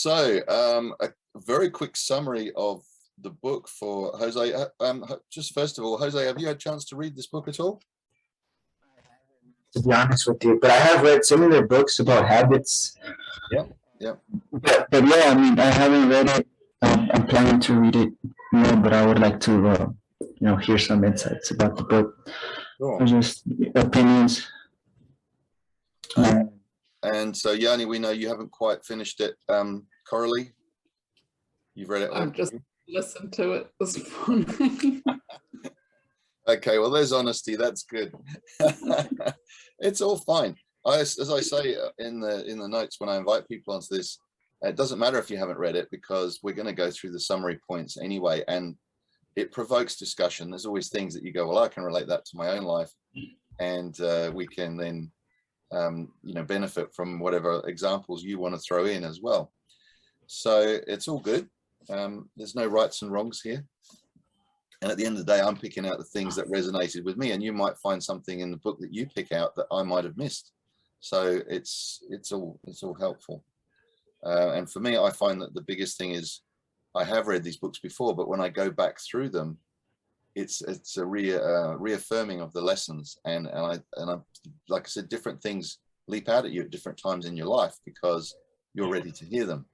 So, a very quick summary of the book for Jose. Just first of all, Jose, have you had a chance to read this book at all? To be honest with you, but I have read similar books about habits. Yeah, yeah. But yeah, I mean, I haven't read it. I'm planning to read it more, but I would like to, hear some insights about the book, Sure. or just opinions. And so, Yanni, we know you haven't quite finished it. Coralie, you've read it all? I've just listened to it this morning. Okay, well, there's honesty. That's good. It's all fine. As I say in the notes when I invite people onto this, it doesn't matter if you haven't read it, because we're going to go through the summary points anyway, and it provokes discussion. There's always things that you go, well, I can relate that to my own life, and we can then benefit from whatever examples you want to throw in as well. So it's all good. There's no rights and wrongs here. And at the end of the day, I'm picking out the things that resonated with me, and you might find something in the book that you pick out that I might have missed. So it's all helpful. And for me, I find that the biggest thing is I have read these books before, but when I go back through them, it's a reaffirming of the lessons, and I like I said, different things leap out at you at different times in your life because you're ready to hear them.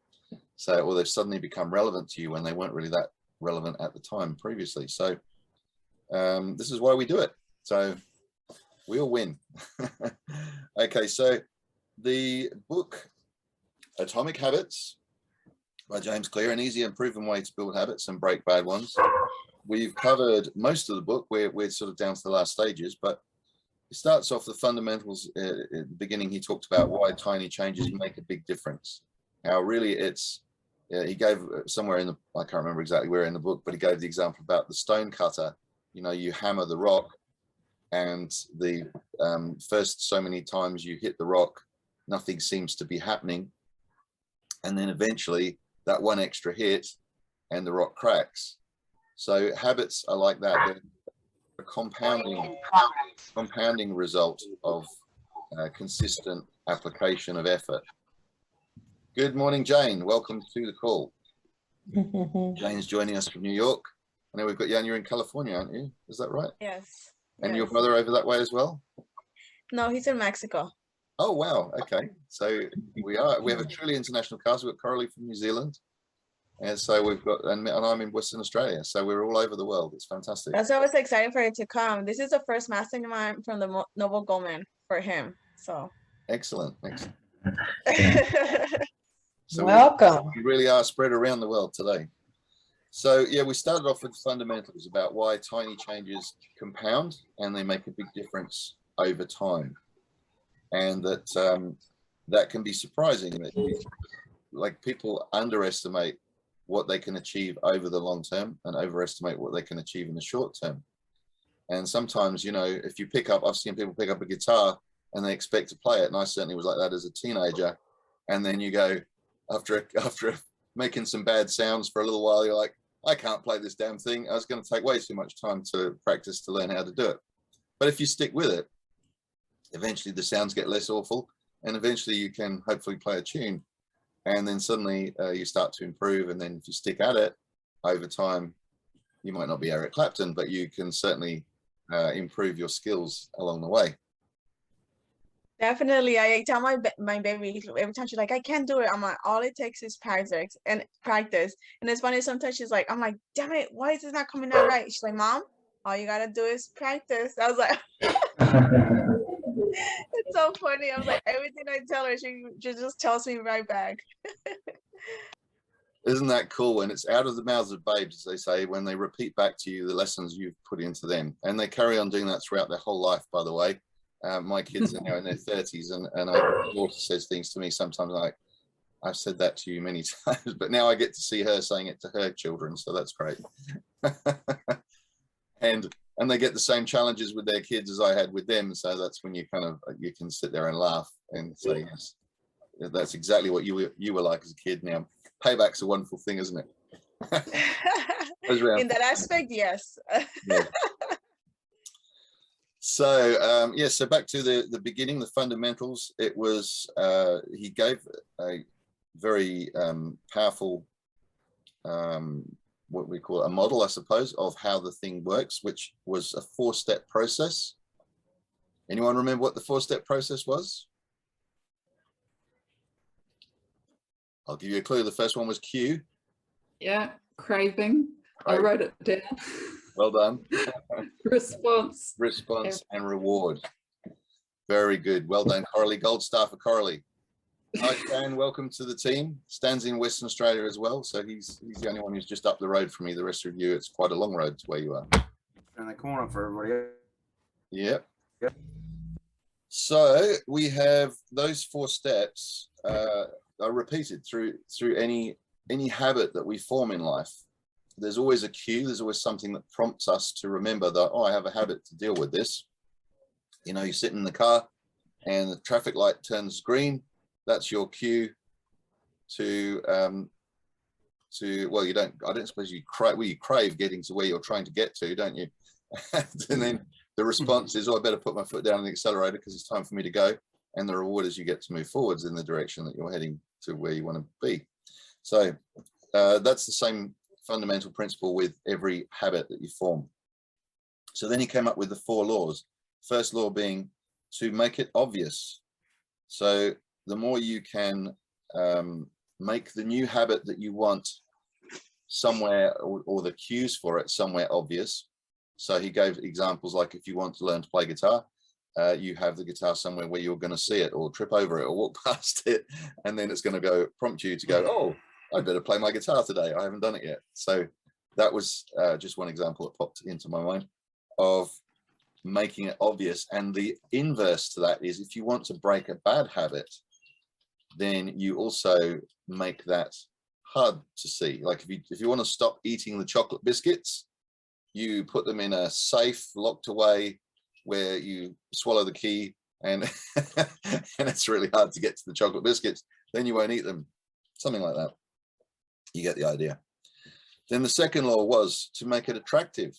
So, or they've suddenly become relevant to you when they weren't really that relevant at the time previously. So this is why we do it. So we all win. Okay, so the book Atomic Habits by James Clear, an easy and proven way to build habits and break bad ones. We've covered most of the book. We're sort of down to the last stages, but it starts off the fundamentals. At the beginning, he talked about why tiny changes make a big difference. How really it's, he gave somewhere in the, I can't remember exactly where in the book, but he gave the example about the stone cutter. You know, you hammer the rock, and the first so many times you hit the rock, nothing seems to be happening. And then eventually that one extra hit and the rock cracks. So habits are like that. They're a compounding result of consistent application of effort. Good morning, Jane. Welcome to the call. Jane's joining us from New York. I know we've got Jan, you're in California, aren't you? Is that right? Yes. And yes. your brother over that way as well? No, he's in Mexico. Oh, wow. Okay. So we have a truly international cast. We've got Coralie from New Zealand. And so we've got, and I'm in Western Australia. So we're all over the world. It's fantastic. That's why I was excited for it to come. This is the first mastermind from the Noble Goldman for him. So excellent. Excellent. So welcome. We really are spread around the world today. So yeah, we started off with fundamentals about why tiny changes compound and they make a big difference over time. And that that can be surprising. That like people underestimate what they can achieve over the long term and overestimate what they can achieve in the short term. And sometimes, you know, if you pick up, I've seen people pick up a guitar and they expect to play it. And I certainly was like that as a teenager. And then you go, after making some bad sounds for a little while, you're like, I can't play this damn thing. I was going to take way too much time to practice to learn how to do it. But if you stick with it, eventually the sounds get less awful, and eventually you can hopefully play a tune, and then suddenly you start to improve. And then if you stick at it over time, you might not be Eric Clapton, but you can certainly improve your skills along the way. Definitely. I tell my baby every time she's like, I can't do it. I'm like, all it takes is practice. And it's funny, sometimes she's like, I'm like, damn it, why is this not coming out right? She's like, Mom, all you gotta do is practice. I was like, it's so funny. I was like, everything I tell her, she just tells me right back. Isn't that cool? When it's out of the mouths of babes, as they say, when they repeat back to you the lessons you've put into them, and they carry on doing that throughout their whole life, by the way. My kids are now in their 30s, and my daughter says things to me sometimes like, I've said that to you many times, but now I get to see her saying it to her children, so that's great. and they get the same challenges with their kids as I had with them, so that's when you you can sit there and laugh and say, yes, that's exactly what you were like as a kid. Now payback's a wonderful thing, isn't it? In that aspect, yes. Yeah. So yeah, so back to the beginning, the fundamentals. It was he gave a very powerful, what we call a model, I suppose, of how the thing works, which was a 4-step process. Anyone remember what the 4-step process was? I'll give you a clue. The first one was Q. Yeah, craving. I wrote it down. Well done. Response. Response and reward. Very good. Well done, Coralie. Gold star for Coralie. Hi, Stan. Welcome to the team. Stan's in Western Australia as well, so he's the only one who's just up the road from me. The rest of you, it's quite a long road to where you are. In the corner for everybody. Yep. Yep. So we have those 4 steps are repeated through any habit that we form in life. There's always a cue. There's always something that prompts us to remember that, oh, I have a habit to deal with this. You know, you sit in the car and the traffic light turns green. That's your cue to well, I don't suppose you crave getting to where you're trying to get to, don't you? And then the response is, oh, I better put my foot down on the accelerator because it's time for me to go. And the reward is you get to move forwards in the direction that you're heading to where you want to be. So that's the same fundamental principle with every habit that you form. So then he came up with the 4 laws. First law being to make it obvious. So the more you can make the new habit that you want somewhere, or the cues for it somewhere obvious. So he gave examples like, if you want to learn to play guitar, you have the guitar somewhere where you're going to see it or trip over it or walk past it, and then it's going to prompt you to go, oh, I better play my guitar today. I haven't done it yet. So that was just one example that popped into my mind of making it obvious. And the inverse to that is, if you want to break a bad habit, then you also make that hard to see. Like if you want to stop eating the chocolate biscuits, you put them in a safe, locked away, where you swallow the key, and and it's really hard to get to the chocolate biscuits. Then you won't eat them. Something like that. You get the idea. Then the second law was to make it attractive.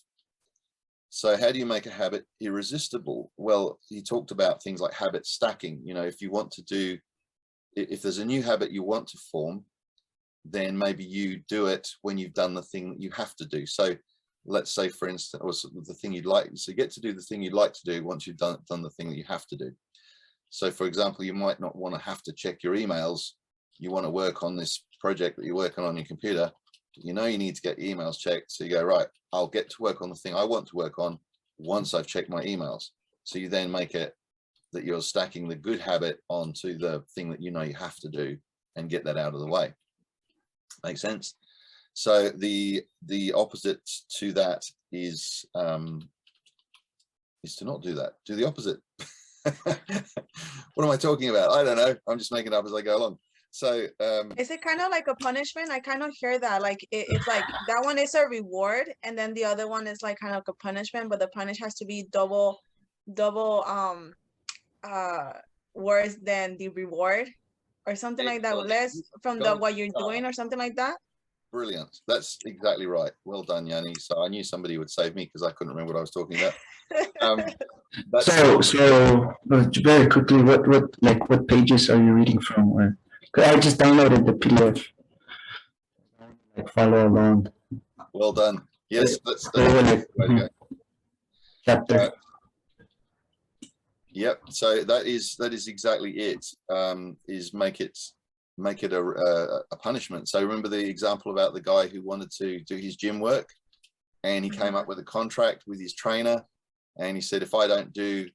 So how do you make a habit irresistible? Well, he talked about things like habit stacking. You know, if you want to do, if there's a new habit you want to form, then maybe you do it when you've done the thing that you have to do. So let's say, for instance, or the thing you'd like, so you get to do the thing you'd like to do once you've done the thing that you have to do. So for example, you might not want to have to check your emails. You want to work on this project that you're working on your computer. You know you need to get your emails checked. So you go, right, I'll get to work on the thing I want to work on once I've checked my emails. So you then make it that you're stacking the good habit onto the thing that you know you have to do and get that out of the way. Makes sense? So the opposite to that is to not do that. Do the opposite. What am I talking about? I don't know. I'm just making it up as I go along. So is it kind of like a punishment? I kind of hear that, like it's like that one is a reward, and then the other one is like kind of like a punishment, but the punish has to be double worse than the reward, or something like that, less from what you're doing, or something like that. Brilliant. That's exactly right. Well done, Yanni. So I knew somebody would save me because I couldn't remember what I was talking about. So very quickly, what pages are you reading from? Or I just downloaded the PDF. Like follow along. Well done. Yes, that's chapter. Yep. So that is exactly it. Is make it a punishment. So remember the example about the guy who wanted to do his gym work, and he came up with a contract with his trainer, and he said, if I don't do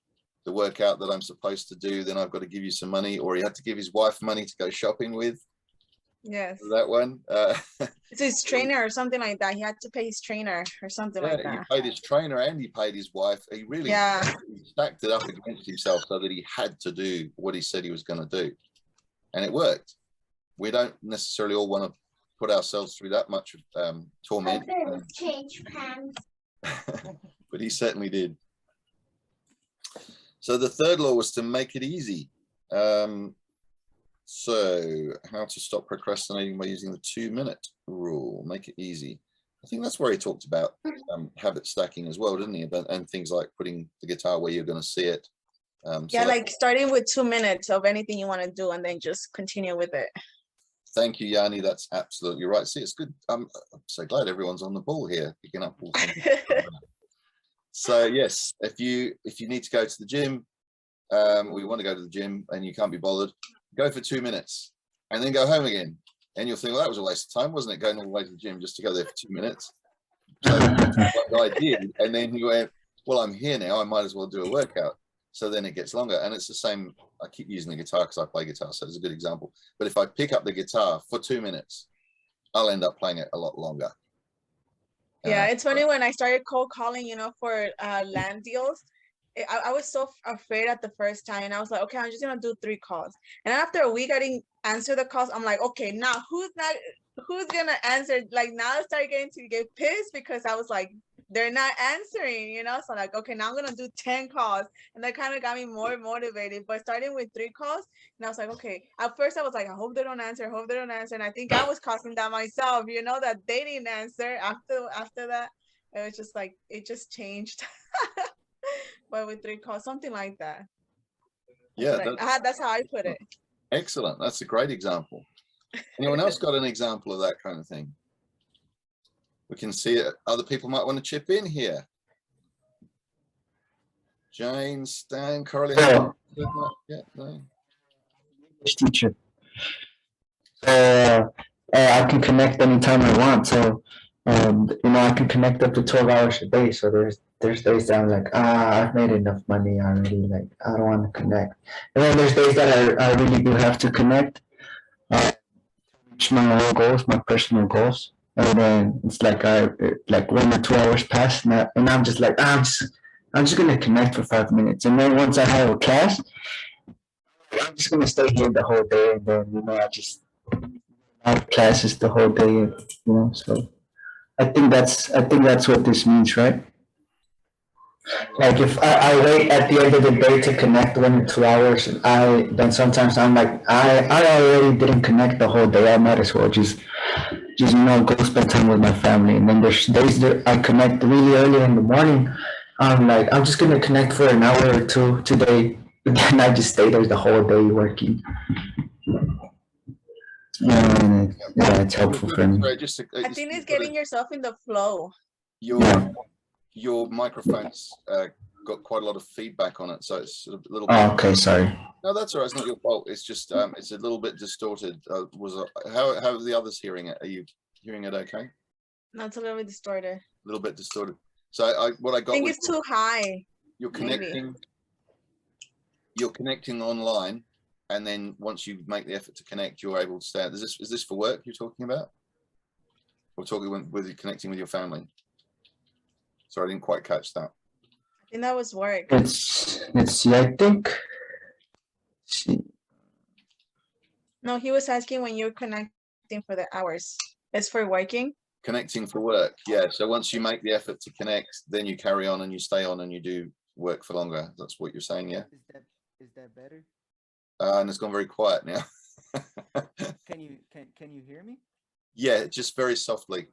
the workout that I'm supposed to do, then I've got to give you some money. Or he had to give his wife money to go shopping with. Yes. That one. It's his trainer or something like that. He had to pay his trainer or something like that. He paid his trainer and he paid his wife. He really stacked it up against himself so that he had to do what he said he was going to do. And it worked. We don't necessarily all want to put ourselves through that much torment. Change pants. But he certainly did. So the third law was to make it easy. So how to stop procrastinating by using the 2-minute rule. Make it easy. I think that's where he talked about habit stacking as well, didn't he? And things like putting the guitar where you're going to see it. Yeah, like starting with 2 minutes of anything you want to do and then just continue with it. Thank you, Yanni. That's absolutely right. See, it's good. I'm so glad everyone's on the ball here, picking up all things. So yes, if you need to go to the gym, or you want to go to the gym and you can't be bothered, go for 2 minutes and then go home again. And you'll think, well, that was a waste of time, wasn't it? Going all the way to the gym just to go there for 2 minutes. So what I did, and then you went, well, I'm here now, I might as well do a workout. So then it gets longer. And it's the same. I keep using the guitar because I play guitar, so it's a good example. But if I pick up the guitar for 2 minutes, I'll end up playing it a lot longer. Yeah, it's funny when I started cold calling, you know, for land deals. I was so afraid at the first time, and I was like, okay, I'm just gonna do 3 calls. And after a week, I didn't answer the calls. I'm like, okay, now who's gonna answer? Like now I started getting to get pissed because I was like, they're not answering, you know. So like, okay, now I'm gonna do 10 calls, and that kind of got me more motivated. But starting with 3 calls, and I was like, okay. At first, I was like, I hope they don't answer. I hope they don't answer. And I think I was causing that myself, you know, that they didn't answer. After that, it was just like it just changed. But with 3 calls, something like that. That's how I put it. Excellent. That's a great example. Anyone else got an example of that kind of thing? We can see it. Other people might want to chip in here. Jane, Stan, Coralie. Yeah. Yeah, no. English teacher. I can connect anytime I want. So, you know, I can connect up to 12 hours a day. So there's days that I'm like, I've made enough money already. Like, I don't want to connect. And then there's days that I really do have to connect. Reach my own goals, my personal goals. And then it's like like 1 or 2 hours pass, and I'm just like, I'm just gonna connect for 5 minutes. And then once I have a class, I'm just gonna stay here the whole day. And then, you know, I just have classes the whole day, you know. So I think that's what this means, right? Like if I wait at the end of the day to connect 1 or 2 hours, then sometimes I'm like, I already didn't connect the whole day. I might as well just you know, go spend time with my family. And then there's days that I connect really early in the morning. I'm like, I'm just gonna connect for an hour or 2 today. And then I just stay there the whole day working. Yeah, it's helpful for me. I think it's getting yourself in the flow. Your microphone's got quite a lot of feedback on it, so it's sort of a little. Oh, okay, sorry. No, that's all right. It's not your fault. It's just it's a little bit distorted. How are the others hearing it? Are you hearing it okay? No, it's a little bit distorted. A little bit distorted. So I think it's too high. You're connecting. Maybe. You're connecting online, and then once you make the effort to connect, you're able to stay. Is this for work you're talking about? Or talking with you connecting with your family? Sorry, I didn't quite catch that. I think that was work. Let's see, I think. See. No, he was asking when you're connecting for the hours. It's for working? Connecting for work, yeah. So once you make the effort to connect, then you carry on and you stay on and you do work for longer. That's what you're saying, yeah? Is that better? And it's gone very quiet now. Can you hear me? Yeah, just very softly.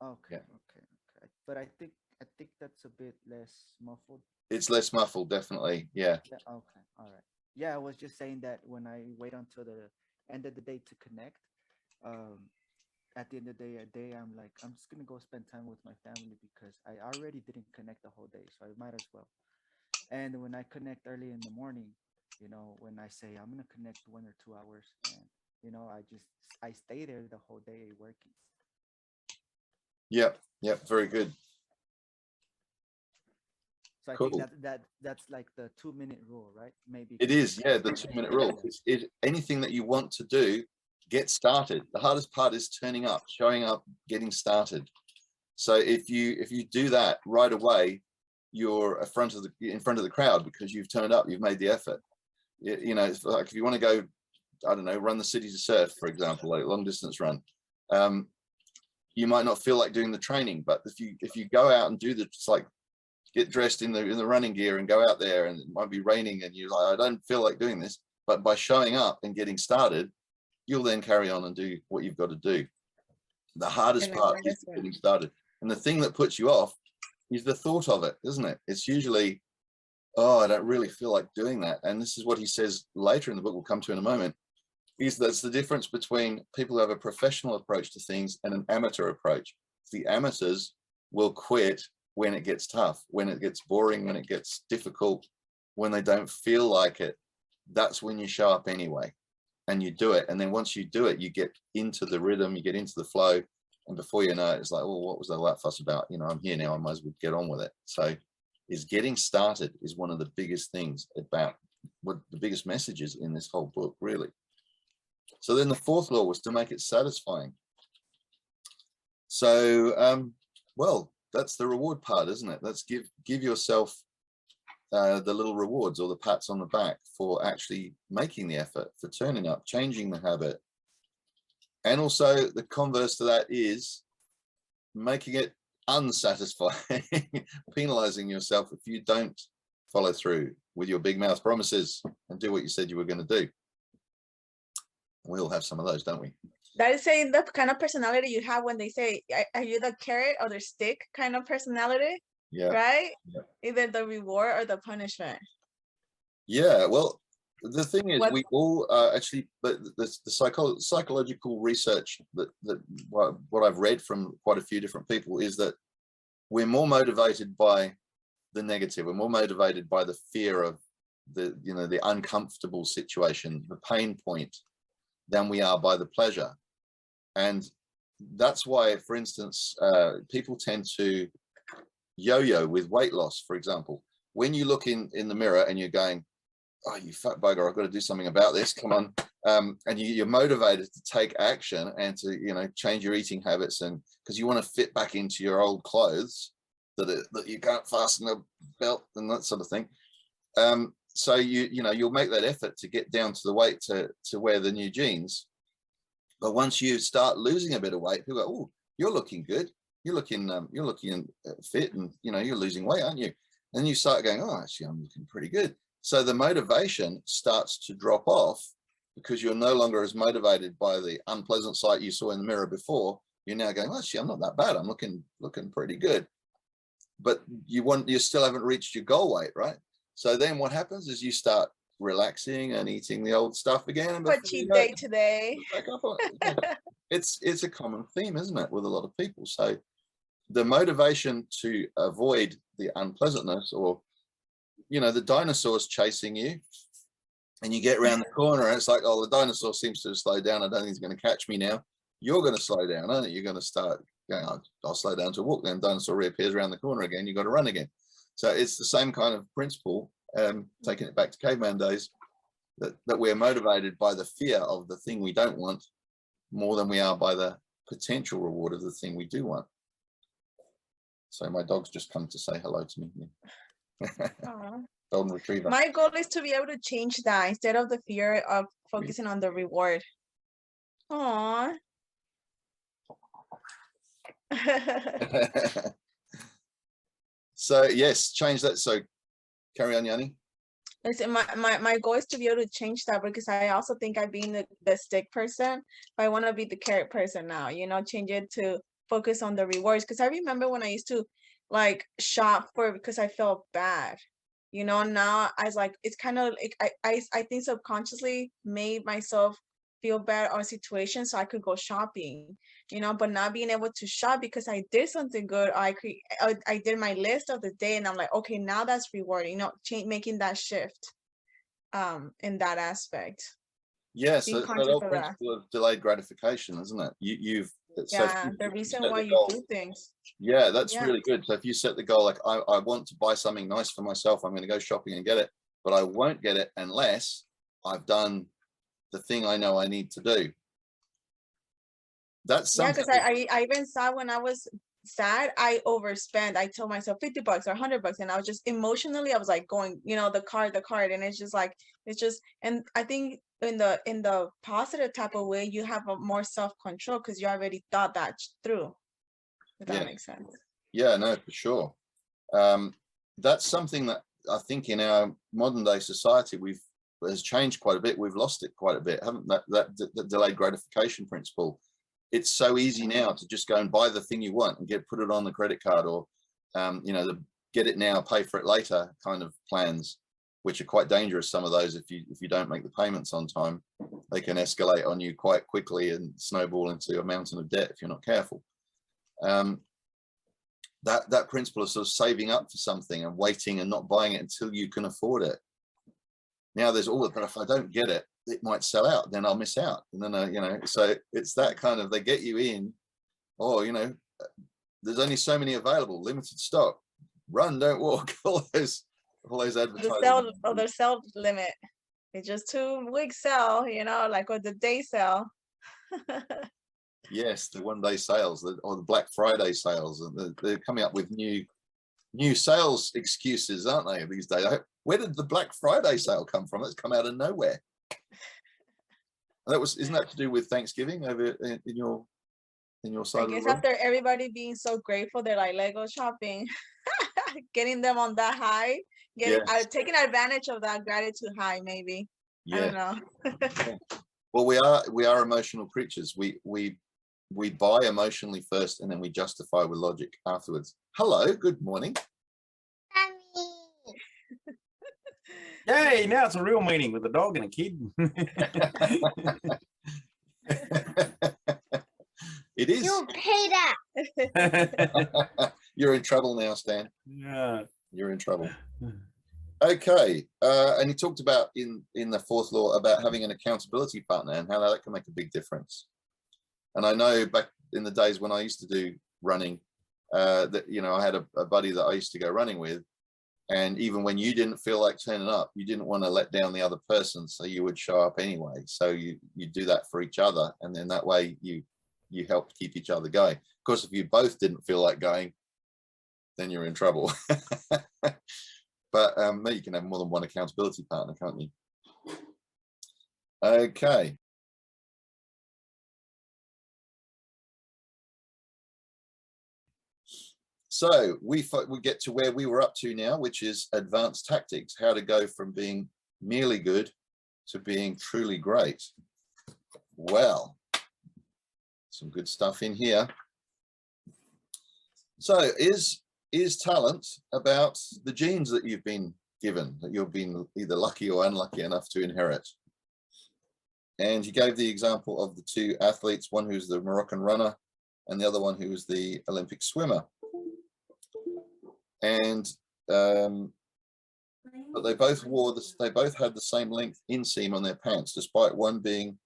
Okay, yeah. Okay. But I think that's a bit less muffled. It's less muffled, definitely. Yeah. Okay. All right. Yeah, I was just saying that when I wait until the end of the day to connect, at the end of the day, I'm like, I'm just gonna go spend time with my family because I already didn't connect the whole day, so I might as well. And when I connect early in the morning, you know, when I say I'm gonna connect 1 or 2 hours, and you know, I stay there the whole day working. Yep. Very good. So I think that's like the 2-minute rule, right? Maybe it is, yeah, the 2-minute rule. Anything that you want to do, get started. The hardest part is turning up, showing up, getting started. So if you do that right away, you're in front of the crowd because you've turned up, you've made the effort. You know, it's like if you want to go, I don't know, run the City to Surf, for example, like long distance run. You might not feel like doing the training, but if you go out and do it's like get dressed in the running gear and go out there, and it might be raining and you're like, I don't feel like doing this, but by showing up and getting started, you'll then carry on and do what you've got to do. The hardest part is getting started. And the thing that puts you off is the thought of it, isn't it? It's usually, oh, I don't really feel like doing that. And this is what he says later in the book, we'll come to in a moment. is that's the difference between people who have a professional approach to things and an amateur approach. The amateurs will quit when it gets tough, when it gets boring, when it gets difficult, when they don't feel like it. That's when you show up anyway, and you do it. And then once you do it, you get into the rhythm, you get into the flow, and before you know it, it's like, well, what was all that fuss about? You know, I'm here now, I might as well get on with it. So is getting started is one of the biggest things about what the biggest messages in this whole book, really. So then the fourth law was to make it satisfying. So, well, that's the reward part, isn't it? Let's give yourself the little rewards or the pats on the back for actually making the effort, for turning up, changing the habit. And also the converse to that is making it unsatisfying, penalizing yourself if you don't follow through with your big mouth promises and do what you said you were going to do. We all have some of those, don't we? That is saying the kind of personality you have when they say, are you the carrot or the stick kind of personality? Yeah. Right? Yeah. Either the reward or the punishment. Yeah, well, the thing is, What? we all actually, the psychological research that what I've read from quite a few different people is that we're more motivated by the negative. We're more motivated by the fear of the, you know, the uncomfortable situation, the pain point, than we are by the pleasure. And that's why, for instance, people tend to yo-yo with weight loss, for example. When you look in the mirror and you're going, oh, you fat bugger, I've got to do something about this, come on. And you're motivated to take action and to, you know, change your eating habits, and because you want to fit back into your old clothes that you can't fasten a belt and that sort of thing. So you know, you'll make that effort to get down to the weight to wear the new jeans. But once you start losing a bit of weight, people go, oh, you're looking good. You're looking fit, and you know, you're losing weight, aren't you? And you start going, oh, actually, I'm looking pretty good. So the motivation starts to drop off because you're no longer as motivated by the unpleasant sight you saw in the mirror before. You're now going, oh, actually, I'm not that bad. I'm looking pretty good. But you still haven't reached your goal weight, right? So then what happens is you start relaxing and eating the old stuff again. And But cheat day today. It's a common theme, isn't it, with a lot of people? So the motivation to avoid the unpleasantness, or, you know, the dinosaur's chasing you and you get around the corner and it's like, oh, the dinosaur seems to have slowed down. I don't think he's going to catch me now. You're going to slow down, aren't you? You're going to start going, oh, I'll slow down to a walk. Then dinosaur reappears around the corner again. You've got to run again. So it's the same kind of principle, taking it back to caveman days, that we're motivated by the fear of the thing we don't want more than we are by the potential reward of the thing we do want. So my dog's just come to say hello to me. Golden retriever. My goal is to be able to change that instead of the fear of focusing on the reward. Aww. So yes, change that. So carry on, Yanni. Listen, my goal is to be able to change that, because I also think I've been the stick person, but I want to be the carrot person now, you know, change it to focus on the rewards. Because I remember when I used to like shop because I felt bad, you know. Now I was like, it's kind of like I think subconsciously made myself feel bad on a situation so I could go shopping, you know, but not being able to shop because I did something good. I did my list of the day, and I'm like, okay, now that's rewarding, you know, making that shift in that aspect. Yes, yeah, so that whole principle of delayed gratification, isn't it? The reason why you do things. Yeah, that's really good. So if you set the goal, like I want to buy something nice for myself, I'm going to go shopping and get it, but I won't get it unless I've done the thing I know I need to do. That's something. Yeah, because I even saw when I was sad, I overspent. I told myself $50 or $100, and I was just emotionally, I was like going, you know, the card, and it's just like, and I think in the positive type of way, you have a more self-control because you already thought that through. If that makes sense. Yeah, no, for sure. That's something that I think in our modern day society has changed quite a bit. We've lost it quite a bit, haven't that delayed gratification principle. It's so easy now to just go and buy the thing you want and put it on the credit card, or you know, the get it now, pay for it later kind of plans, which are quite dangerous. Some of those, if you don't make the payments on time, they can escalate on you quite quickly and snowball into a mountain of debt if you're not careful. That principle of sort of saving up for something and waiting and not buying it until you can afford it. Now there's all of that. If I don't get it, it might sell out, then I'll miss out. And then, you know, so it's that kind of, they get you in, oh, you know, there's only so many available, limited stock, run, don't walk, all those advertising. The sell limit. It's just 2-week sale, you know, like, or the day sale. Yes, the one-day sales, or the Black Friday sales, and they're coming up with new sales excuses, aren't they, these days? Where did the Black Friday sale come from? It's come out of nowhere. Isn't that to do with Thanksgiving over in your side? I guess after everybody being so grateful, they're like Lego shopping, getting them on that high, taking advantage of that gratitude high, maybe. Yeah. I don't know. Well, we are emotional creatures. We buy emotionally first, and then we justify with logic afterwards. Hello, good morning. Yay, now it's a real meeting with a dog and a kid. It is. You pay that. You're in trouble now, Stan. Yeah. You're in trouble. Okay. And he talked about in the fourth law about having an accountability partner and how that can make a big difference. And I know back in the days when I used to do running, that, you know, I had a buddy that I used to go running with. And even when you didn't feel like turning up, you didn't want to let down the other person, so you would show up anyway. So you do that for each other, and then that way you help keep each other going. Of course, if you both didn't feel like going, then you're in trouble. But maybe you can have more than one accountability partner, can't you? Okay. So we get to where we were up to now, which is advanced tactics, how to go from being merely good to being truly great. Well, some good stuff in here. So is talent about the genes that you've been given, that you've been either lucky or unlucky enough to inherit? And you gave the example of the two athletes, one who's the Moroccan runner and the other one who was the Olympic swimmer. And but they both wore this, they both had the same length inseam on their pants, despite one being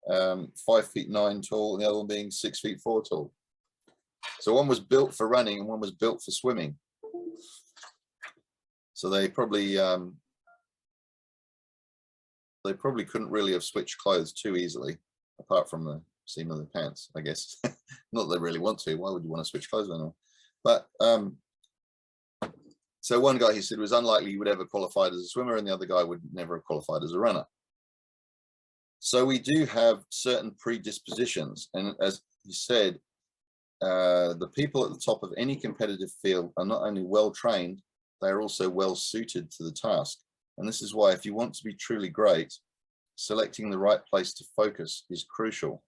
5'9" tall and the other one being 6'4" tall. So one was built for running and one was built for swimming. So they probably couldn't really have switched clothes too easily, apart from the seam of the pants, I guess. Not that they really want to. Why would you want to switch clothes anyway? But so one guy, he said, was unlikely he would ever qualified as a swimmer, and the other guy would never have qualified as a runner. So we do have certain predispositions, and as he said, the people at the top of any competitive field are not only well trained, they are also well suited to the task. And this is why, if you want to be truly great, selecting the right place to focus is crucial.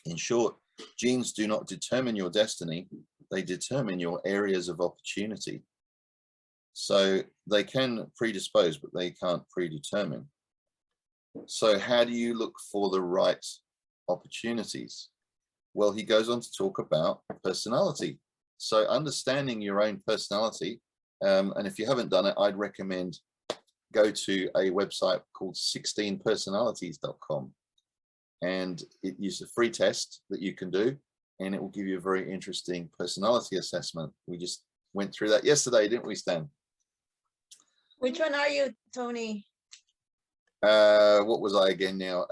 In short, genes do not determine your destiny, they determine your areas of opportunity. So they can predispose, but they can't predetermine. So how do you look for the right opportunities? Well, he goes on to talk about personality. So understanding your own personality, and if you haven't done it, I'd recommend go to a website called 16personalities.com, and it uses a free test that you can do, and it will give you a very interesting personality assessment. We just went through that yesterday, didn't we, Stan? Which one are you, Tony? What was I again now?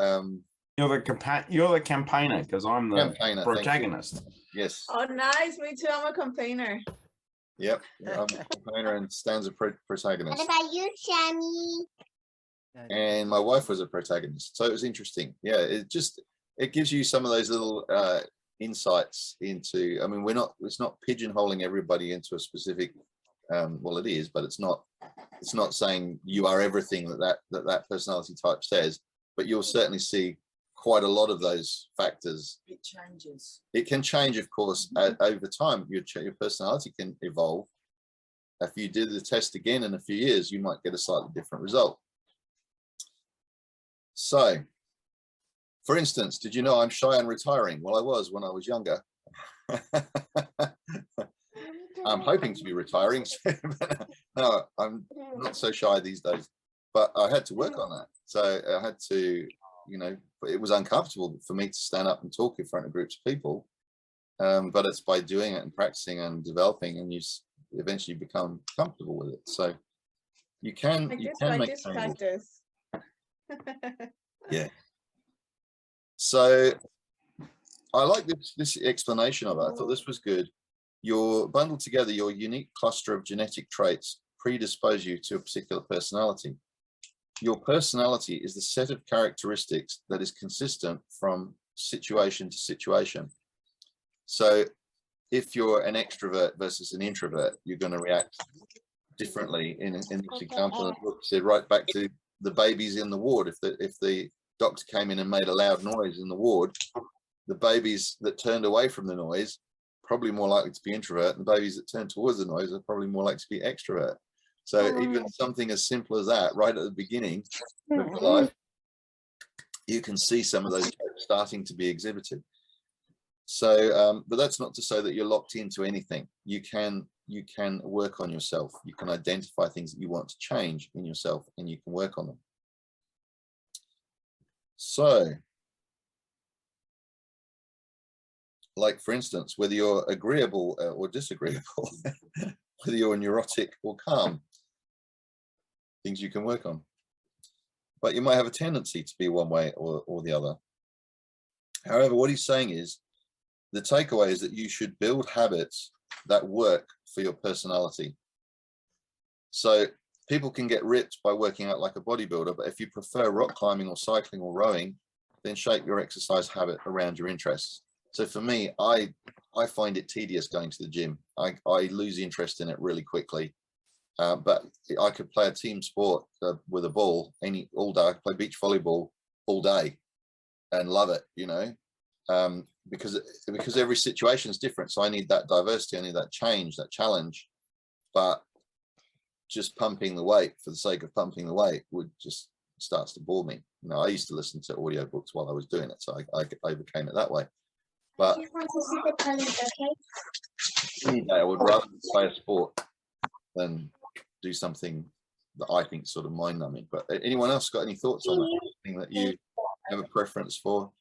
You're the campaigner, because I'm the Campaigner, protagonist. Yes. Oh, nice. Me too. I'm a campaigner. Yep. I'm a campaigner and Stan's a protagonist. What about you, Sammy? And my wife was a protagonist, so it was interesting. Yeah, it gives you some of those little insights into, I mean, it's not pigeonholing everybody into a specific, well, it is, but it's not saying you are everything that personality type says, but you'll certainly see quite a lot of those factors. It changes. It can change, of course, over time. Your personality can evolve. If you do the test again in a few years, you might get a slightly different result. So For instance, did you know I'm shy and retiring? Well, I was when I was younger. I'm hoping to be retiring soon. No, I'm not so shy these days, but I had to work on that. So I had to, you know, it was uncomfortable for me to stand up and talk in front of groups of people. But it's by doing it and practicing and developing, and you eventually become comfortable with it. So you can, make changes. Practice. Yeah. So I like this explanation of it. I thought this was good. You're bundled together, your unique cluster of genetic traits predispose you to a particular personality. Your personality is the set of characteristics that is consistent from situation to situation. So if you're an extrovert versus an introvert, you're going to react differently. In this example, the book said right back to the babies in the ward. If the doctor came in and made a loud noise in the ward, the babies that turned away from the noise probably more likely to be introvert, and the babies that turn towards the noise are probably more likely to be extrovert. So even something as simple as that, right at the beginning of your life, you can see some of those traits starting to be exhibited. So, but that's not to say that you're locked into anything. You can work on yourself. You can identify things that you want to change in yourself, and you can work on them. So, like for instance, whether you're agreeable or disagreeable, whether you're neurotic or calm, things you can work on. But you might have a tendency to be one way or the other. However, what he's saying is, the takeaway is that you should build habits that work for your personality. So people can get ripped by working out like a bodybuilder, but if you prefer rock climbing or cycling or rowing, then shape your exercise habit around your interests. So for me, I find it tedious going to the gym. I lose interest in it really quickly. But I could play a team sport with a ball all day. I could play beach volleyball all day and love it, you know, because every situation is different. So I need that diversity. I need that change, that challenge. But just pumping the weight for the sake of pumping the weight starts to bore me. You know, I used to listen to audiobooks while I was doing it, so I overcame it that way. But any day I would rather play a sport than do something that I think is sort of mind-numbing. But anyone else got any thoughts on that? Anything that you have a preference for?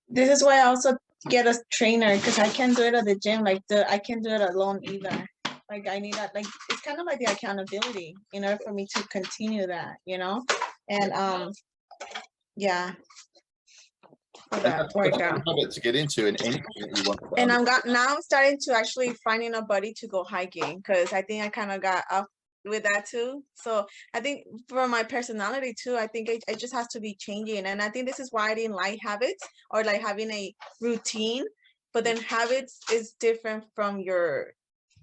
This is why I also get a trainer, because I can't do it at the gym. Like I can't do it alone either. Like I need that. Like it's kind of like the accountability in order for me to continue that, you know. And yeah. For that workout. To get into in anything that you want. And I'm starting to actually finding a buddy to go hiking, because I think I kind of got up with that too. So I think for my personality too, I think it just has to be changing. And I think this is why I didn't like habits or like having a routine. But then habits is different from your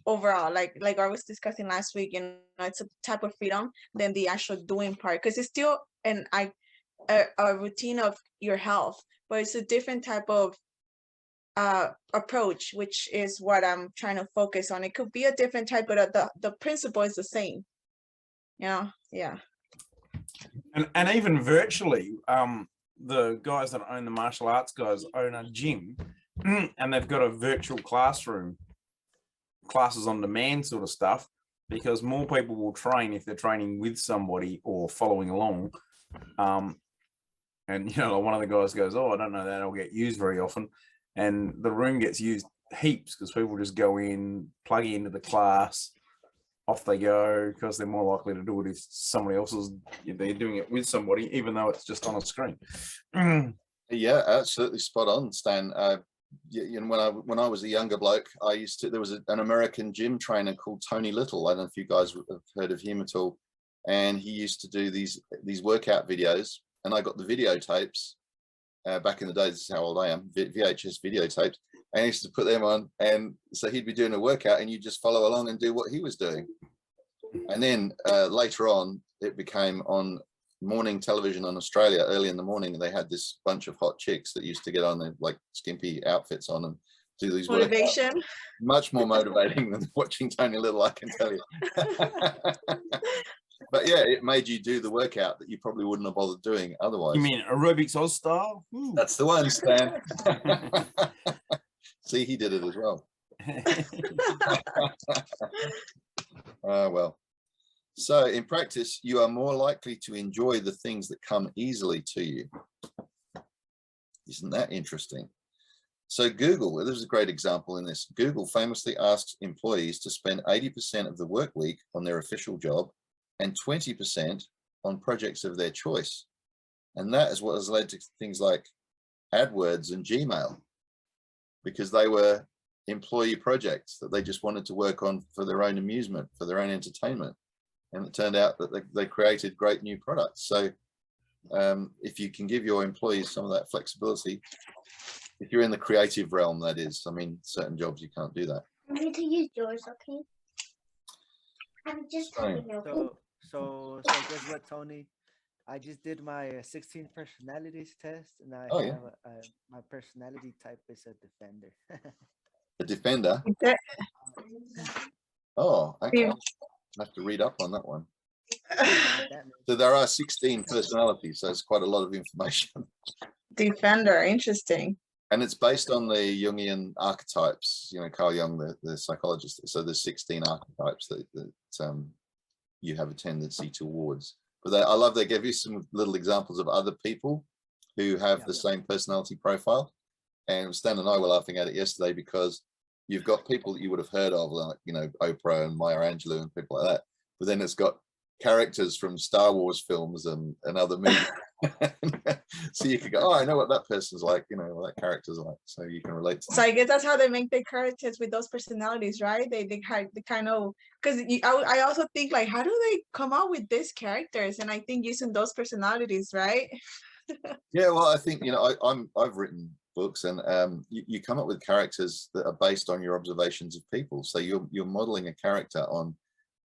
overall, like I was discussing last week, you know, it's a type of freedom than the actual doing part, because it's still a routine of your health, but it's a different type of approach, which is what I'm trying to focus on. It could be a different type, but the principle is the same. Yeah. And even virtually, the guys that own the martial arts guys own a gym, and they've got a virtual classroom, classes on demand sort of stuff, because more people will train if they're training with somebody or following along. And, you know, one of the guys goes, oh, I don't know that it'll get used very often. And the room gets used heaps because people just go in, plug into the class, off they go, because they're more likely to do it if they're doing it with somebody, even though it's just on a screen. Yeah, absolutely spot on, Stan. You know, when I was a younger bloke, there was an American gym trainer called Tony Little. I don't know if you guys have heard of him at all. And he used to do these workout videos. And I got the videotapes back in the day. This is how old I am. VHS videotapes. And I used to put them on, and so he'd be doing a workout, and you just follow along and do what he was doing. And then later on, it became on morning television on Australia early in the morning. And they had this bunch of hot chicks that used to get on their like skimpy outfits on and do these motivation. Workouts. Much more motivating than watching Tony Little, I can tell you. But yeah, it made you do the workout that you probably wouldn't have bothered doing otherwise. You mean aerobics Oz style? Ooh. That's the one, Stan. See, he did it as well. Well. So in practice, you are more likely to enjoy the things that come easily to you. Isn't that interesting? So Google, well, this is a great example in this. Google famously asks employees to spend 80% of the work week on their official job and 20% on projects of their choice. And that is what has led to things like AdWords and Gmail, because they were employee projects that they just wanted to work on for their own amusement, for their own entertainment. And it turned out that they created great new products. So if you can give your employees some of that flexibility, if you're in the creative realm, that is, I mean, certain jobs you can't do that. I'm going to use yours, okay? I'm just Fine. So guess what, Tony? I just did my 16 personalities test, and I Oh, have my personality type is a defender. A defender. Oh, okay. I have to read up on that one. So there are 16 personalities, so it's quite a lot of information. Defender, interesting. And it's based on the Jungian archetypes, you know, Carl Jung, the psychologist. So there's 16 archetypes that you have a tendency towards. But I love they give you some little examples of other people who have the same personality profile. And Stan and I were laughing at it yesterday because you've got people that you would have heard of, like, you know, Oprah and Maya Angelou and people like that. But then it's got characters from Star Wars films and other movies. So you could go, oh, I know what that person's like, you know, what that character's like. So you can relate to them. So I guess that's how they make their characters with those personalities, right? They kind of, because I also think, like, how do they come out with these characters? And I think using those personalities, right? Yeah, well, I think, you know, I've written books, and you come up with characters that are based on your observations of people. So you're modeling a character on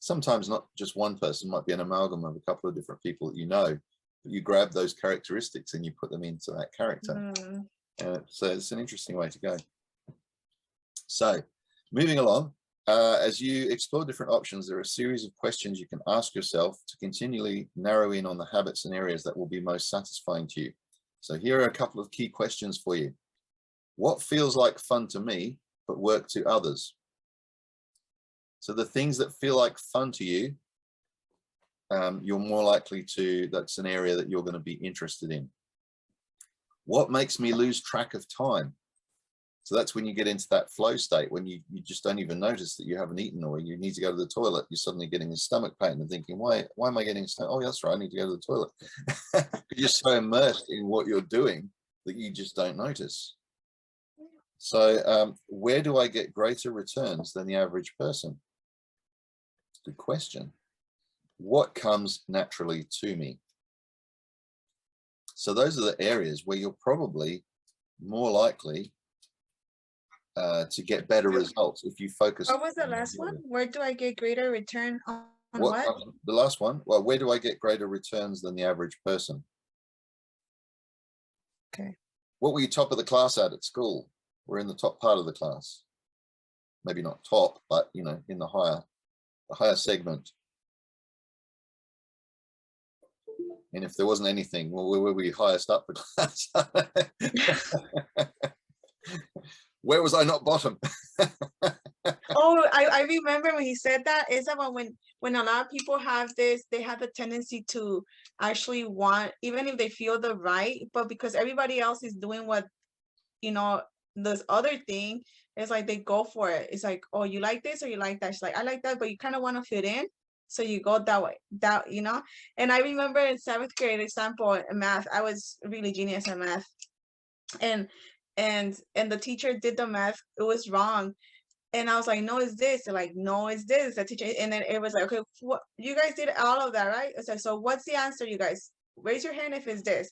sometimes not just one person, might be an amalgam of a couple of different people that you know, but you grab those characteristics and you put them into that character. So it's an interesting way to go. So moving along, as you explore different options, there are a series of questions you can ask yourself to continually narrow in on the habits and areas that will be most satisfying to you. So here are a couple of key questions for you. What feels like fun to me, but work to others? So the things that feel like fun to you, you're more likely to, that's an area that you're going to be interested in. What makes me lose track of time? So that's when you get into that flow state, when you just don't even notice that you haven't eaten, or you need to go to the toilet. You're suddenly getting a stomach pain and thinking, why am I getting a stomach? Oh, that's right, I need to go to the toilet. You're so immersed in what you're doing that you just don't notice. So where do I get greater returns than the average person? Good question. What comes naturally to me? So those are the areas where you're probably more likely to get better results if you focus. What was the last one? Where do I get greater return on what? The last one? Well, where do I get greater returns than the average person? Okay. What were you top of the class at school? We're in the top part of the class. Maybe not top, but, you know, in the higher segment. And if there wasn't anything, well, where were we highest up the class? Where was I not bottom? Oh, I remember when he said that, is that when a lot of people have this, they have the tendency to actually want, even if they feel the right, but because everybody else is doing what, you know, this other thing, it's like they go for it. It's like, oh, you like this or you like that? She's like, I like that, but you kind of want to fit in. So you go that way, you know? And I remember in 7th grade example in math, I was really genius in math. And the teacher did the math, it was wrong. And I was like, no, it's this. They're like, no, it's this. The teacher, and then it was like, okay, what, you guys did all of that, right? I said, so what's the answer, you guys? Raise your hand if it's this.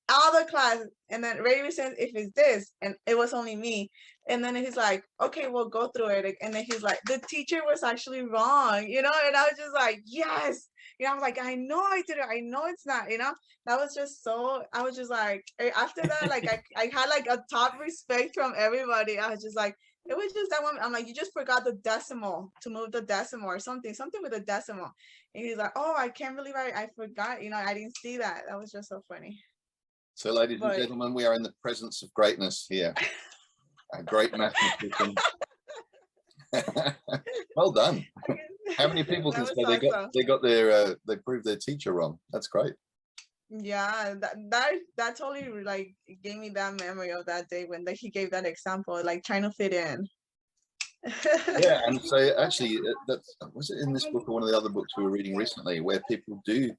All the class, and then Ray says if it's this, and it was only me. And then he's like, okay, we'll go through it. And then he's like, the teacher was actually wrong, you know? And I was just like, yes. You know, I was like, I know I did it. I know it's not, you know? That was just so, I was just like, after that, like, I had like a top respect from everybody. I was just like, it was just that one. I'm like, you just forgot the decimal, to move the decimal or something with a decimal. And he's like, oh, I can't believe I forgot. You know, I didn't see that. That was just so funny. So, ladies and But- gentlemen, we are in the presence of greatness here. A great mathematician. Well done. How many people can That say was awesome. they got their they proved their teacher wrong? That's great. Yeah, that totally like gave me that memory of that day when he gave that example, like trying to fit in. Yeah, and so actually, that's was it in this book or one of the other books we were reading recently, where people do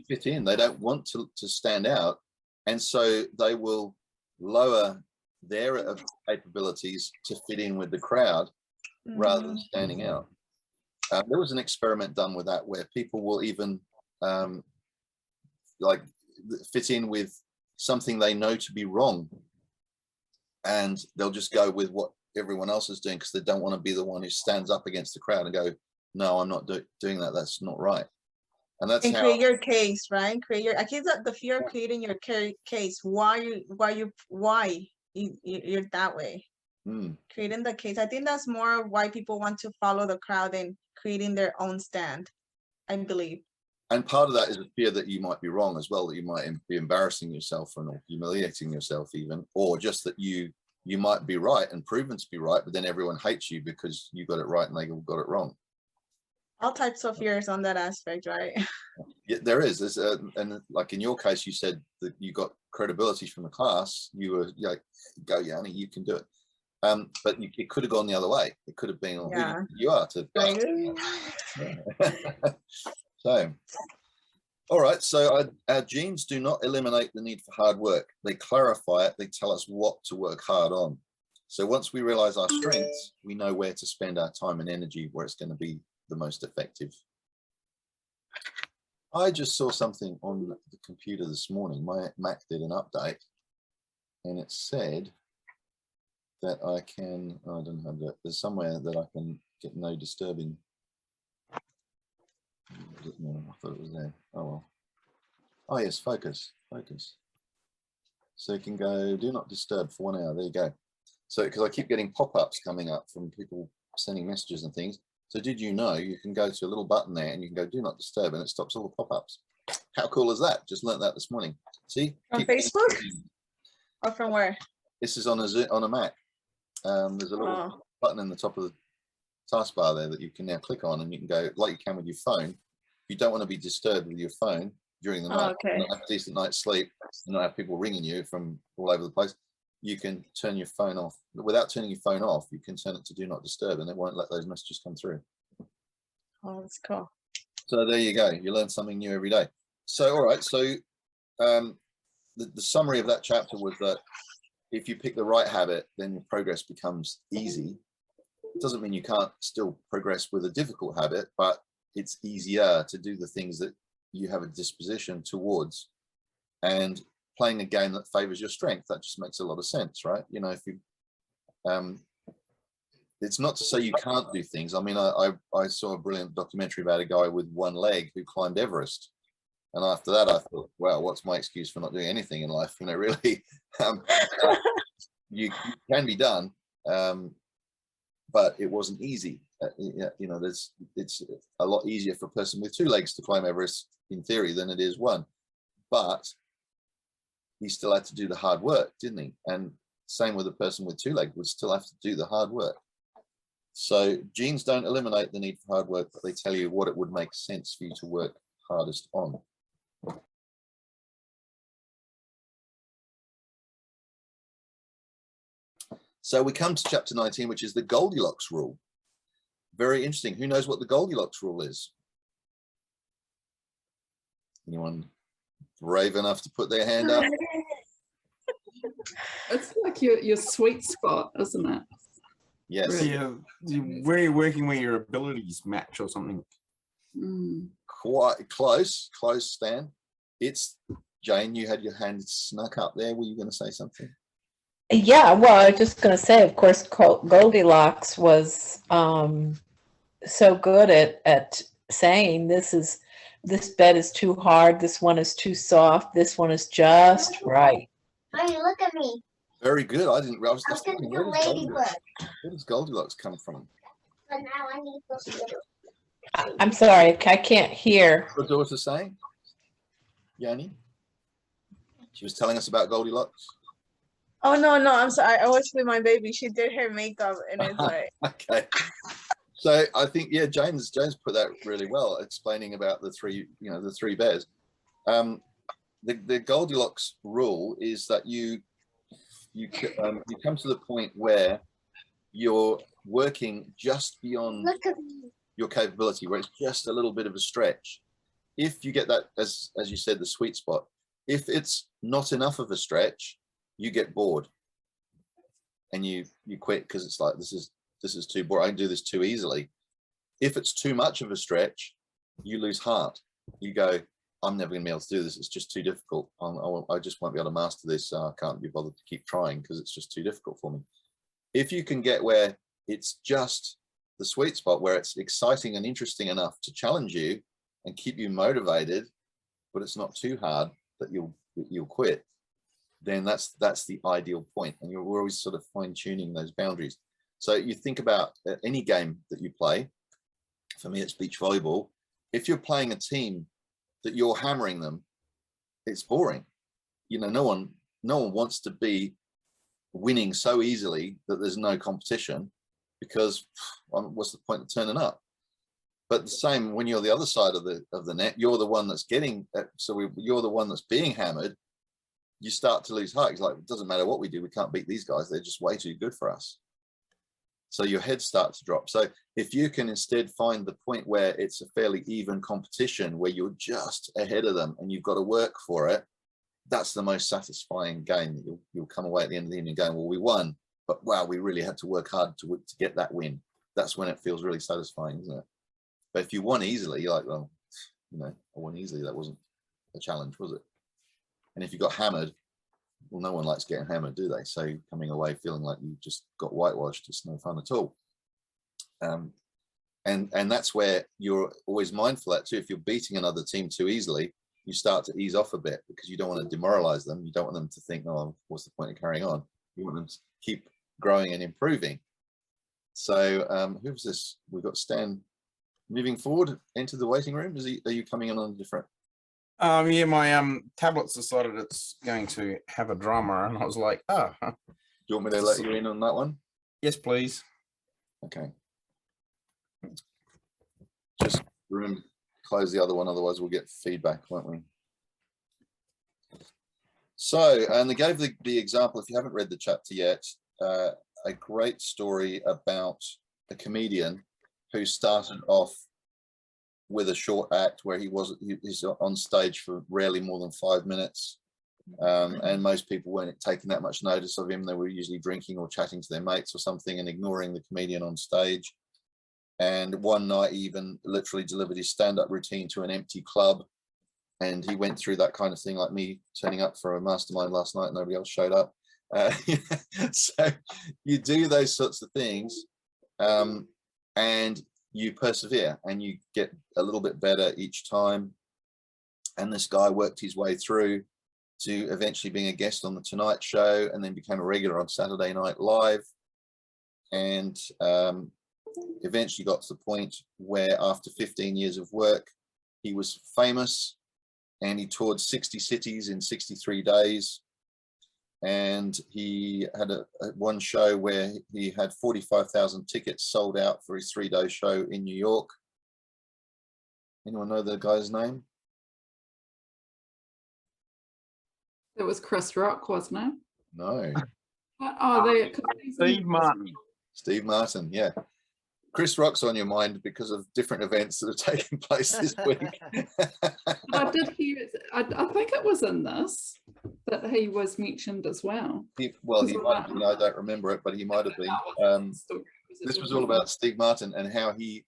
fit in. They don't want to stand out, and so they will lower their capabilities to fit in with the crowd rather than standing out. There was an experiment done with that where people will even like fit in with something they know to be wrong, and they'll just go with what everyone else is doing because they don't want to be the one who stands up against the crowd and go, no, I'm not doing that. That's not right. And that's and how create your case, right? Create your, I guess that the fear of creating your case. Why you're that way. Creating the case. I think that's more why people want to follow the crowd than creating their own stand, I believe. And part of that is a fear that you might be wrong as well, that you might be embarrassing yourself and humiliating yourself even, or just that you might be right and proven to be right, but then everyone hates you because you got it right and they all got it wrong. All types of fears on that aspect, right? Yeah, there is. And like in your case, you said that you got credibility from the class. You were like, go, Yanni, you can do it. But it could have gone the other way. It could have been, oh, Yeah. who you are to. Like, So, all right. So our genes do not eliminate the need for hard work. They clarify it. They tell us what to work hard on. So once we realize our strengths, we know where to spend our time and energy, where it's going to be the most effective. I just saw something on the computer this morning. My Mac did an update, and it said that I can, I don't have that, there's somewhere that I can get no disturbing. No, I thought it was there. Oh well. Oh yes, focus. So you can go do not disturb for 1 hour. There you go. So because I keep getting pop-ups coming up from people sending messages and things. So did you know you can go to a little button there and you can go do not disturb and it stops all the pop-ups. How cool is that? Just learned that this morning. See? from Facebook or from where? This is on a Mac. There's a little button in the top of the taskbar there that you can now click on, and you can go like you can with your phone. If you don't want to be disturbed with your phone during the night, Okay. not have a decent night's sleep, and not have people ringing you from all over the place, you can turn your phone off. Without turning your phone off, you can turn it to do not disturb, and it won't let those messages come through. Oh, that's cool. So there you go. You learn something new every day. So all right. So the summary of that chapter was that if you pick the right habit, then your progress becomes easy. It doesn't mean you can't still progress with a difficult habit, but it's easier to do the things that you have a disposition towards. And playing a game that favors your strength, that just makes a lot of sense, right? You know, if you it's not to say you can't do things. I mean, I saw a brilliant documentary about a guy with one leg who climbed Everest. And after that, I thought, wow, what's my excuse for not doing anything in life? You know, really, you can be done, but it wasn't easy. You know, it's a lot easier for a person with 2 legs to climb Everest in theory than it is one. But he still had to do the hard work, didn't he? And same with a person with 2 legs would still have to do the hard work. So genes don't eliminate the need for hard work, but they tell you what it would make sense for you to work hardest on. So we come to chapter 19, which is the Goldilocks rule. Very interesting. Who knows what the Goldilocks rule is? Anyone brave enough to put their hand up? It's like your sweet spot, isn't it? Yes. Really? Yeah, where you're working where your abilities match or something. Quite close, Stan. It's Jane, you had your hand snuck up there. Were you going to say something? Yeah, well, I was just going to say, of course, Goldilocks was so good at saying this bed is too hard, this one is too soft, this one is just right. Honey, look at me. Very good. I didn't. I was just I'm thinking, gonna where do ladybird. does Goldilocks come from? But now I need to go get it. I'm sorry, I can't hear. Your daughter saying, Yanni? She was telling us about Goldilocks. Oh no, I'm sorry. I was with my baby. She did her makeup, and it's like Okay. So I think, yeah, James put that really well, explaining about the three bears. The Goldilocks rule is that you come to the point where you're working just beyond your capability, where it's just a little bit of a stretch. If you get that, as you said, the sweet spot. If it's not enough of a stretch, you get bored and you quit because it's like, this is too boring. I can do this too easily. If it's too much of a stretch, you lose heart. You go, I'm never going to be able to do this. It's just too difficult. I just won't be able to master this. I can't be bothered to keep trying because it's just too difficult for me. If you can get where it's just the sweet spot, where it's exciting and interesting enough to challenge you and keep you motivated, but it's not too hard that you'll quit, then that's the ideal point. And we're always sort of fine-tuning those boundaries. So you think about any game that you play. For me, it's beach volleyball. If you're playing a team that you're hammering them, it's boring. You know, no one wants to be winning so easily that there's no competition, because what's the point of turning up? But the same when you're the other side of the net, you're the one that's getting, you're the one that's being hammered. You start to lose heart. It's like, it doesn't matter what we do, we can't beat these guys. They're just way too good for us. So your head starts to drop. So if you can instead find the point where it's a fairly even competition, where you're just ahead of them and you've got to work for it, that's the most satisfying game. That you'll come away at the end of the evening going, well, we won, but wow, we really had to work hard to get that win. That's when it feels really satisfying, isn't it? But if you won easily, you're like, well, you know, I won easily. That wasn't a challenge, was it? And if you got hammered, well, no one likes getting hammered, do they? So coming away feeling like you just got whitewashed, it's no fun at all. And that's where you're always mindful that too. If you're beating another team too easily, you start to ease off a bit, because you don't want to demoralize them. You don't want them to think, oh, what's the point of carrying on? You want them to keep growing and improving. So who's this? We've got Stan moving forward into the waiting room. Are you coming in on a different? Yeah, my tablet's decided it's going to have a drummer, and I was like, oh. Do you want me to let you in on that one? Yes, please. Okay. Just remember to close the other one, otherwise we'll get feedback, won't we? So, and they gave the example, if you haven't read the chapter yet, a great story about a comedian who started off with a short act where he's on stage for rarely more than 5 minutes. And most people weren't taking that much notice of him. They were usually drinking or chatting to their mates or something and ignoring the comedian on stage. And one night he even literally delivered his stand-up routine to an empty club. And he went through that kind of thing, like me turning up for a mastermind last night, nobody else showed up. So you do those sorts of things, and you persevere and you get a little bit better each time. And this guy worked his way through to eventually being a guest on the Tonight Show, and then became a regular on Saturday Night Live, and eventually got to the point where after 15 years of work, he was famous, and he toured 60 cities in 63 days. And he had one show where he had 45,000 tickets sold out for his 3-day show in New York. Anyone know the guy's name? It was Chris Rock, wasn't it? No. Oh, Steve Martin. Steve Martin, yeah. Chris Rock's on your mind because of different events that have taken place this week. I did hear it. I think it was in this that he was mentioned as well. He might have been, I don't remember it, but he might have been. This was all about Steve Martin and how he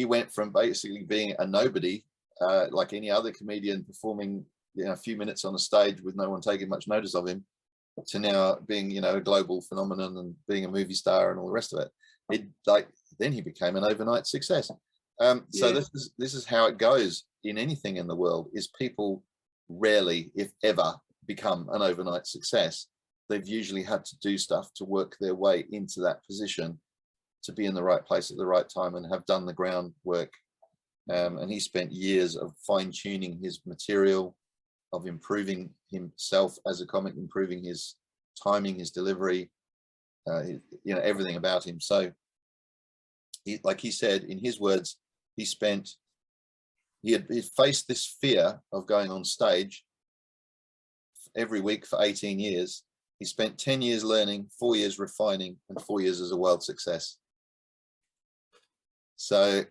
went from basically being a nobody, like any other comedian performing a few minutes on a stage with no one taking much notice of him, to now being a global phenomenon and being a movie star and all the rest of it. Then he became an overnight success. So this is how it goes in anything in the world, is people rarely, if ever, become an overnight success. They've usually had to do stuff to work their way into that position, to be in the right place at the right time and have done the groundwork And he spent years of fine-tuning his material, of improving himself as a comic, improving his timing, his delivery, you know, everything about him. So like he said, in his words, he had faced this fear of going on stage every week for 18 years. He spent 10 years learning, 4 years refining, and 4 years as a world success. So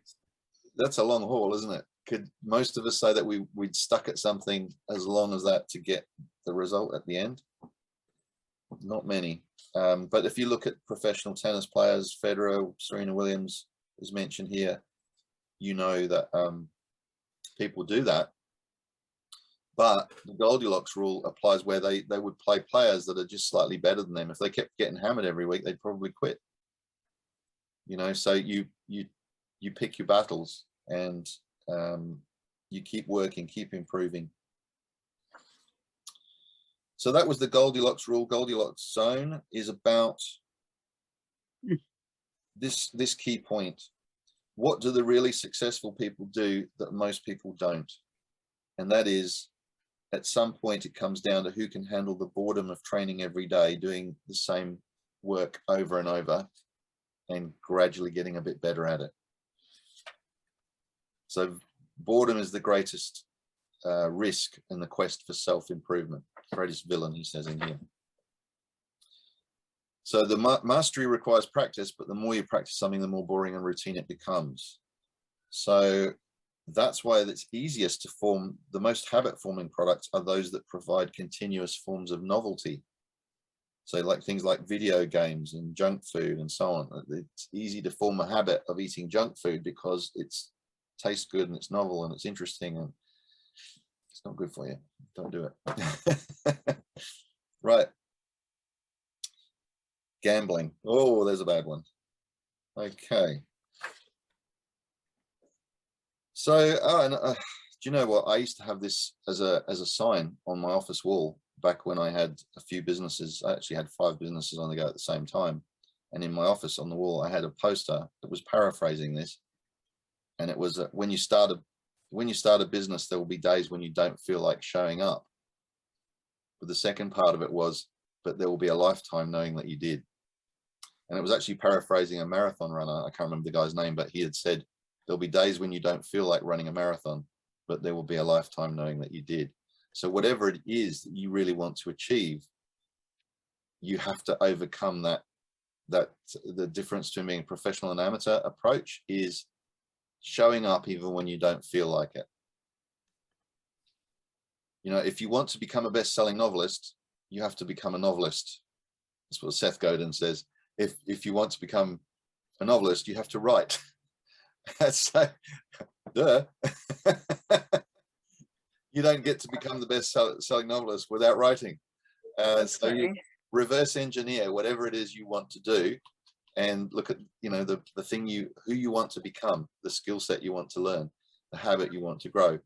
that's a long haul, isn't it? Could most of us say that we'd stuck at something as long as that to get the result at the end? Not many. But if you look at professional tennis players, Federer, Serena Williams is mentioned here, you know that people do that. But the Goldilocks rule applies where they would play players that are just slightly better than them. If they kept getting hammered every week, they'd probably quit. You know, so you pick your battles, and you keep working, keep improving. So that was the Goldilocks rule. Goldilocks zone is about this key point. What do the really successful people do that most people don't? And that is, at some point, it comes down to who can handle the boredom of training every day, doing the same work over and over, and gradually getting a bit better at it. So boredom is the greatest risk in the quest for self-improvement. Greatest villain, he says in here. So the mastery requires practice, but the more you practice something, the more boring and routine it becomes. So that's why it's easiest to form. The most habit-forming products are those that provide continuous forms of novelty. So like things like video games and junk food and so on. It's easy to form a habit of eating junk food because it tastes good and it's novel and it's interesting, and it's not good for you. Don't do it. Right. Gambling. Oh, there's a bad one. Okay. So, do you know what? I used to have this as a sign on my office wall back when I had a few businesses. I actually had 5 businesses on the go at the same time. And in my office on the wall, I had a poster that was paraphrasing this. And it was when you start a business, there will be days when you don't feel like showing up. But the second part of it was, but there will be a lifetime knowing that you did. And it was actually paraphrasing a marathon runner. I can't remember the guy's name, but he had said, there'll be days when you don't feel like running a marathon, but there will be a lifetime knowing that you did. So whatever it is that you really want to achieve, you have to overcome that the difference between being a professional and amateur approach is showing up even when you don't feel like it. You know, if you want to become a best-selling novelist, you have to become a novelist. That's what Seth Godin says. If you want to become a novelist, you have to write. That's like, duh. You don't get to become the best-selling novelist without writing. So you reverse engineer whatever it is you want to do, and look at, you know, the thing who you want to become, the skill set you want to learn, the habit you want to grow.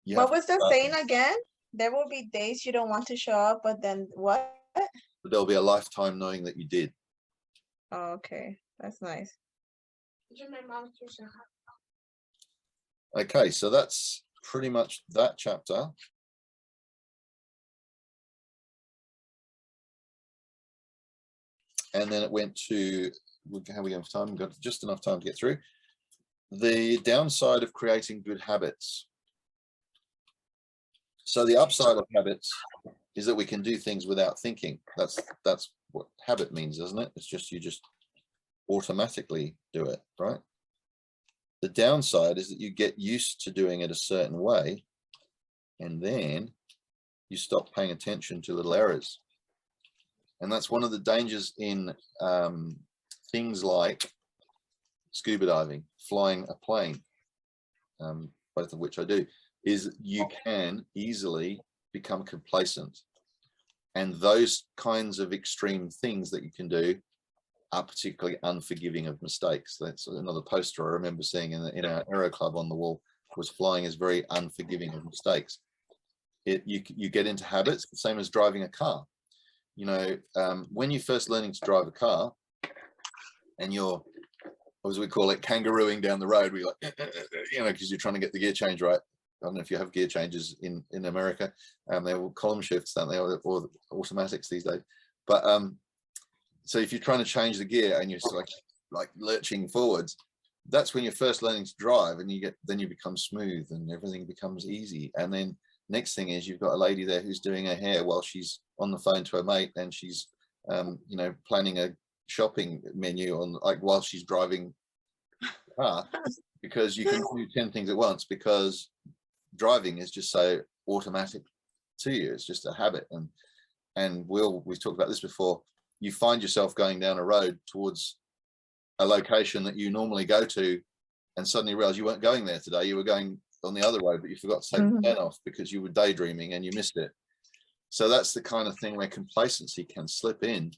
What was the saying again? There will be days you don't want to show up, but then what? But there'll be a lifetime knowing that you did. Oh, okay, that's nice. Okay, so that's pretty much that chapter. And then it went to, how are we going for time? We've got just enough time to get through. The downside of creating good habits. So the upside of habits is that we can do things without thinking. That's what habit means, isn't it? It's just, you just automatically do it, right? The downside is that you get used to doing it a certain way, and then you stop paying attention to little errors. And that's one of the dangers in things like scuba diving, flying a plane, both of which I do, is you can easily become complacent. And those kinds of extreme things that you can do are particularly unforgiving of mistakes. That's another poster I remember seeing in our Aero Club on the wall, was flying is very unforgiving of mistakes. You get into habits, the same as driving a car. You know, when you're first learning to drive a car and you're as we call it, kangarooing down the road. We like, you know, because you're trying to get the gear change right. I don't know if you have gear changes in America. They're all column shifts, don't they, or automatics these days. But so if you're trying to change the gear and you're like lurching forwards, that's when you're first learning to drive, and then you become smooth and everything becomes easy. And then next thing is you've got a lady there who's doing her hair while she's on the phone to her mate, and she's you know, planning a shopping menu on, like, while she's driving the car, because you can do 10 things at once, because driving is just so automatic to you. It's just a habit. And we've talked about this before. You find yourself going down a road towards a location that you normally go to, and suddenly realize you weren't going there today. You were going on the other road, but you forgot to take the pen off because you were daydreaming and you missed it. So that's the kind of thing where complacency can slip in,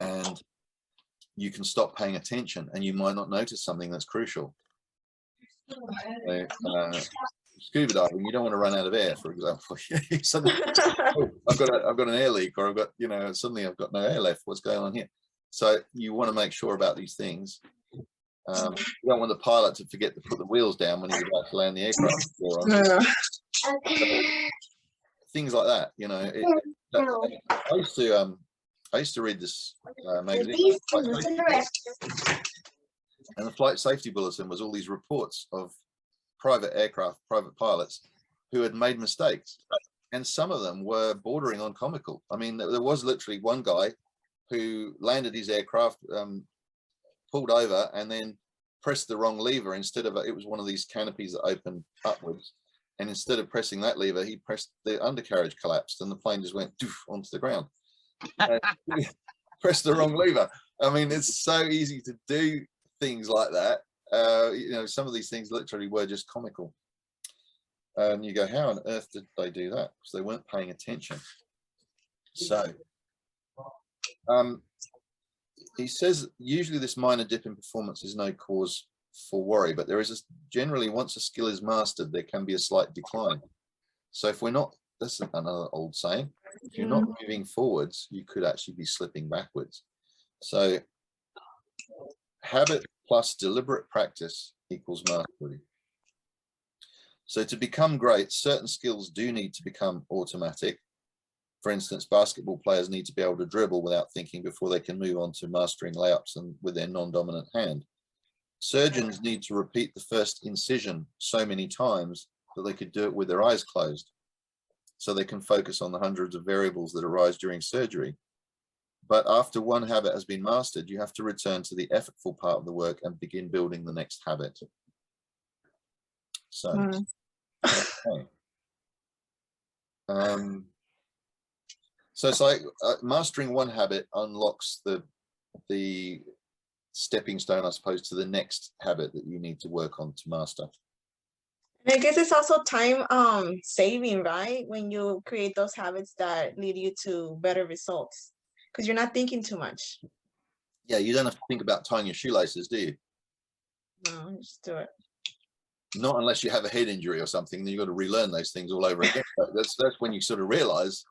and you can stop paying attention, and you might not notice something that's crucial. Scuba diving, you don't want to run out of air, for example. Suddenly, oh, I've got an air leak, or I've got, you know, suddenly I've got no air left. What's going on here? So you want to make sure about these things. You don't want the pilot to forget to put the wheels down when he's about to land the aircraft. So, things like that, you know. I used to read this magazine, and the Flight Safety Bulletin was all these reports of private aircraft, private pilots who had made mistakes, and some of them were bordering on comical. I mean, there was literally one guy who landed his aircraft, pulled over, and then pressed the wrong lever. Instead of, it was one of these canopies that opened upwards, and instead of pressing that lever, he pressed, the undercarriage collapsed, and the plane just went doof onto the ground. Pressed the wrong lever. I mean, it's so easy to do things like that. You know, some of these things literally were just comical. And you go, how on earth did they do that? Because they weren't paying attention. So he says usually this minor dip in performance is no cause for worry, but there is generally, once a skill is mastered, there can be a slight decline. So if we're not, that's another old saying, if you're not moving forwards, you could actually be slipping backwards. So habit plus deliberate practice equals mastery. So to become great, certain skills do need to become automatic. For instance, basketball players need to be able to dribble without thinking before they can move on to mastering layups and with their non-dominant hand. Surgeons need to repeat the first incision so many times that they could do it with their eyes closed, so they can focus on the hundreds of variables that arise during surgery. But after one habit has been mastered, you have to return to the effortful part of the work and begin building the next habit. So, okay. So it's like mastering one habit unlocks the stepping stone, I suppose, to the next habit that you need to work on to master. I guess it's also time saving, right? When you create those habits that lead you to better results, because you're not thinking too much. Yeah, you don't have to think about tying your shoelaces, do you? No, just do it. Not unless you have a head injury or something, then you've got to relearn those things all over again. That's when you sort of realize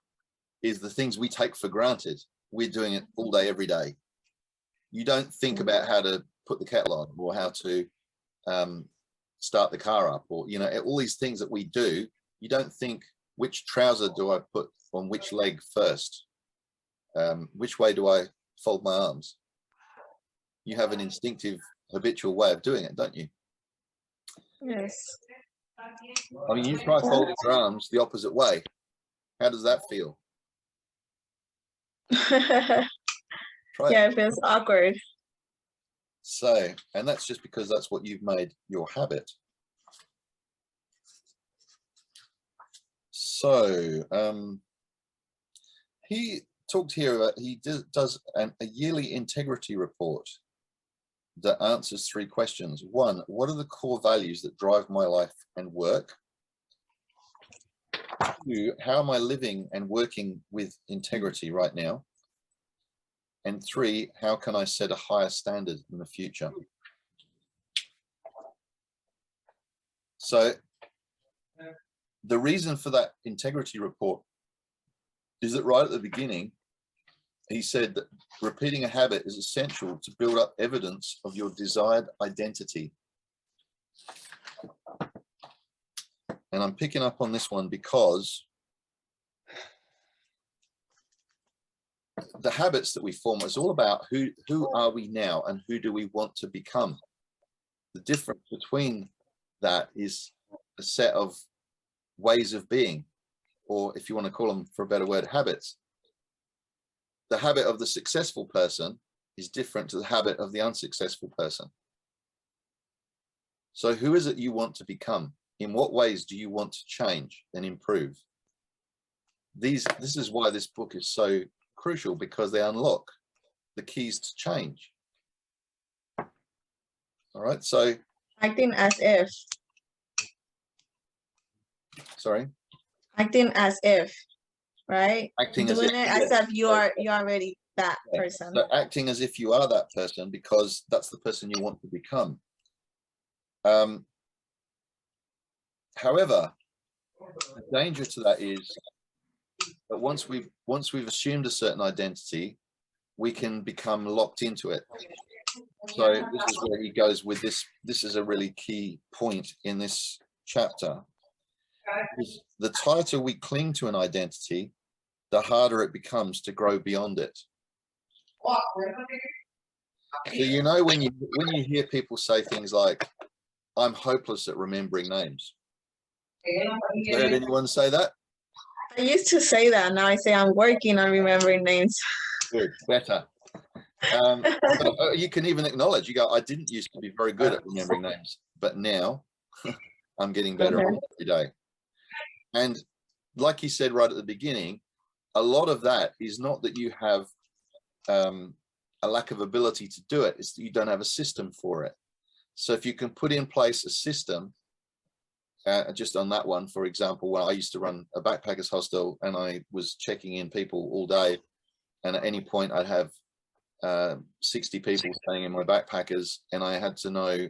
is the things we take for granted. We're doing it all day, every day. You don't think about how to put the kettle on, or how to start the car up, or, you know, all these things that we do. You don't think, which trouser do I put on which leg first? Which way do I fold my arms? You have an instinctive, habitual way of doing it, don't you? Yes. I mean, you try folding your arms the opposite way. How does that feel? Yeah, it feels awkward. So, and that's just because that's what you've made your habit. So, he talked here about, he does a yearly integrity report that answers 3 questions. 1, what are the core values that drive my life and work? 2, how am I living and working with integrity right now? And 3, how can I set a higher standard in the future? So the reason for that integrity report is that right at the beginning, he said that repeating a habit is essential to build up evidence of your desired identity. And I'm picking up on this one because the habits that we form is all about who are we now and who do we want to become. The difference between that is a set of ways of being, or if you want to call them, for a better word, habits. The habit of the successful person is different to the habit of the unsuccessful person. So who is it you want to become? In what ways do you want to change and improve? This is why this book is so crucial, because they unlock the keys to change. All right, so Acting as if. sorry. Acting as if, right? Acting as Doing if, it as yeah. if you're already that Yeah. person. So acting as if you are that person, because that's the person you want to become. However, the danger to that is that once we've assumed a certain identity, we can become locked into it. So this is where he goes with this. This is a really key point in this chapter. The tighter we cling to an identity, the harder it becomes to grow beyond it. So you know, when you hear people say things like, "I'm hopeless at remembering names." Have you heard anyone say that? I used to say that. Now I say I'm working on remembering names. Good, better. But you can even acknowledge, you go, I didn't used to be very good at remembering names, but now I'm getting better every day. And like you said right at the beginning, a lot of that is not that you have a lack of ability to do it, it's that you don't have a system for it. So if you can put in place a system, just on that one, for example, when I used to run a backpackers hostel and I was checking in people all day, and at any point I'd have 60 people staying in my backpackers, and I had to know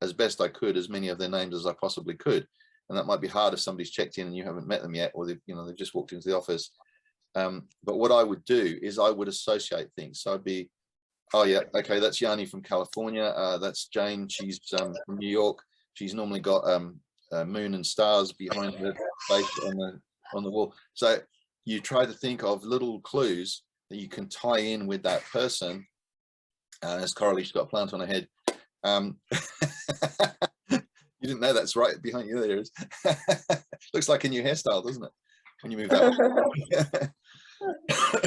as best I could as many of their names as I possibly could. And that might be hard if somebody's checked in and you haven't met them yet, or they've just walked into the office. But what I would do is I would associate things. So I'd be, oh yeah, okay, that's Yanni from California. That's Jane, she's from New York. She's normally got moon and stars behind her face on the wall. So you try to think of little clues that you can tie in with that person. As Coralie, she's got a plant on her head. You didn't know that's right behind you. There it is. Looks like a new hairstyle, doesn't it? When you move that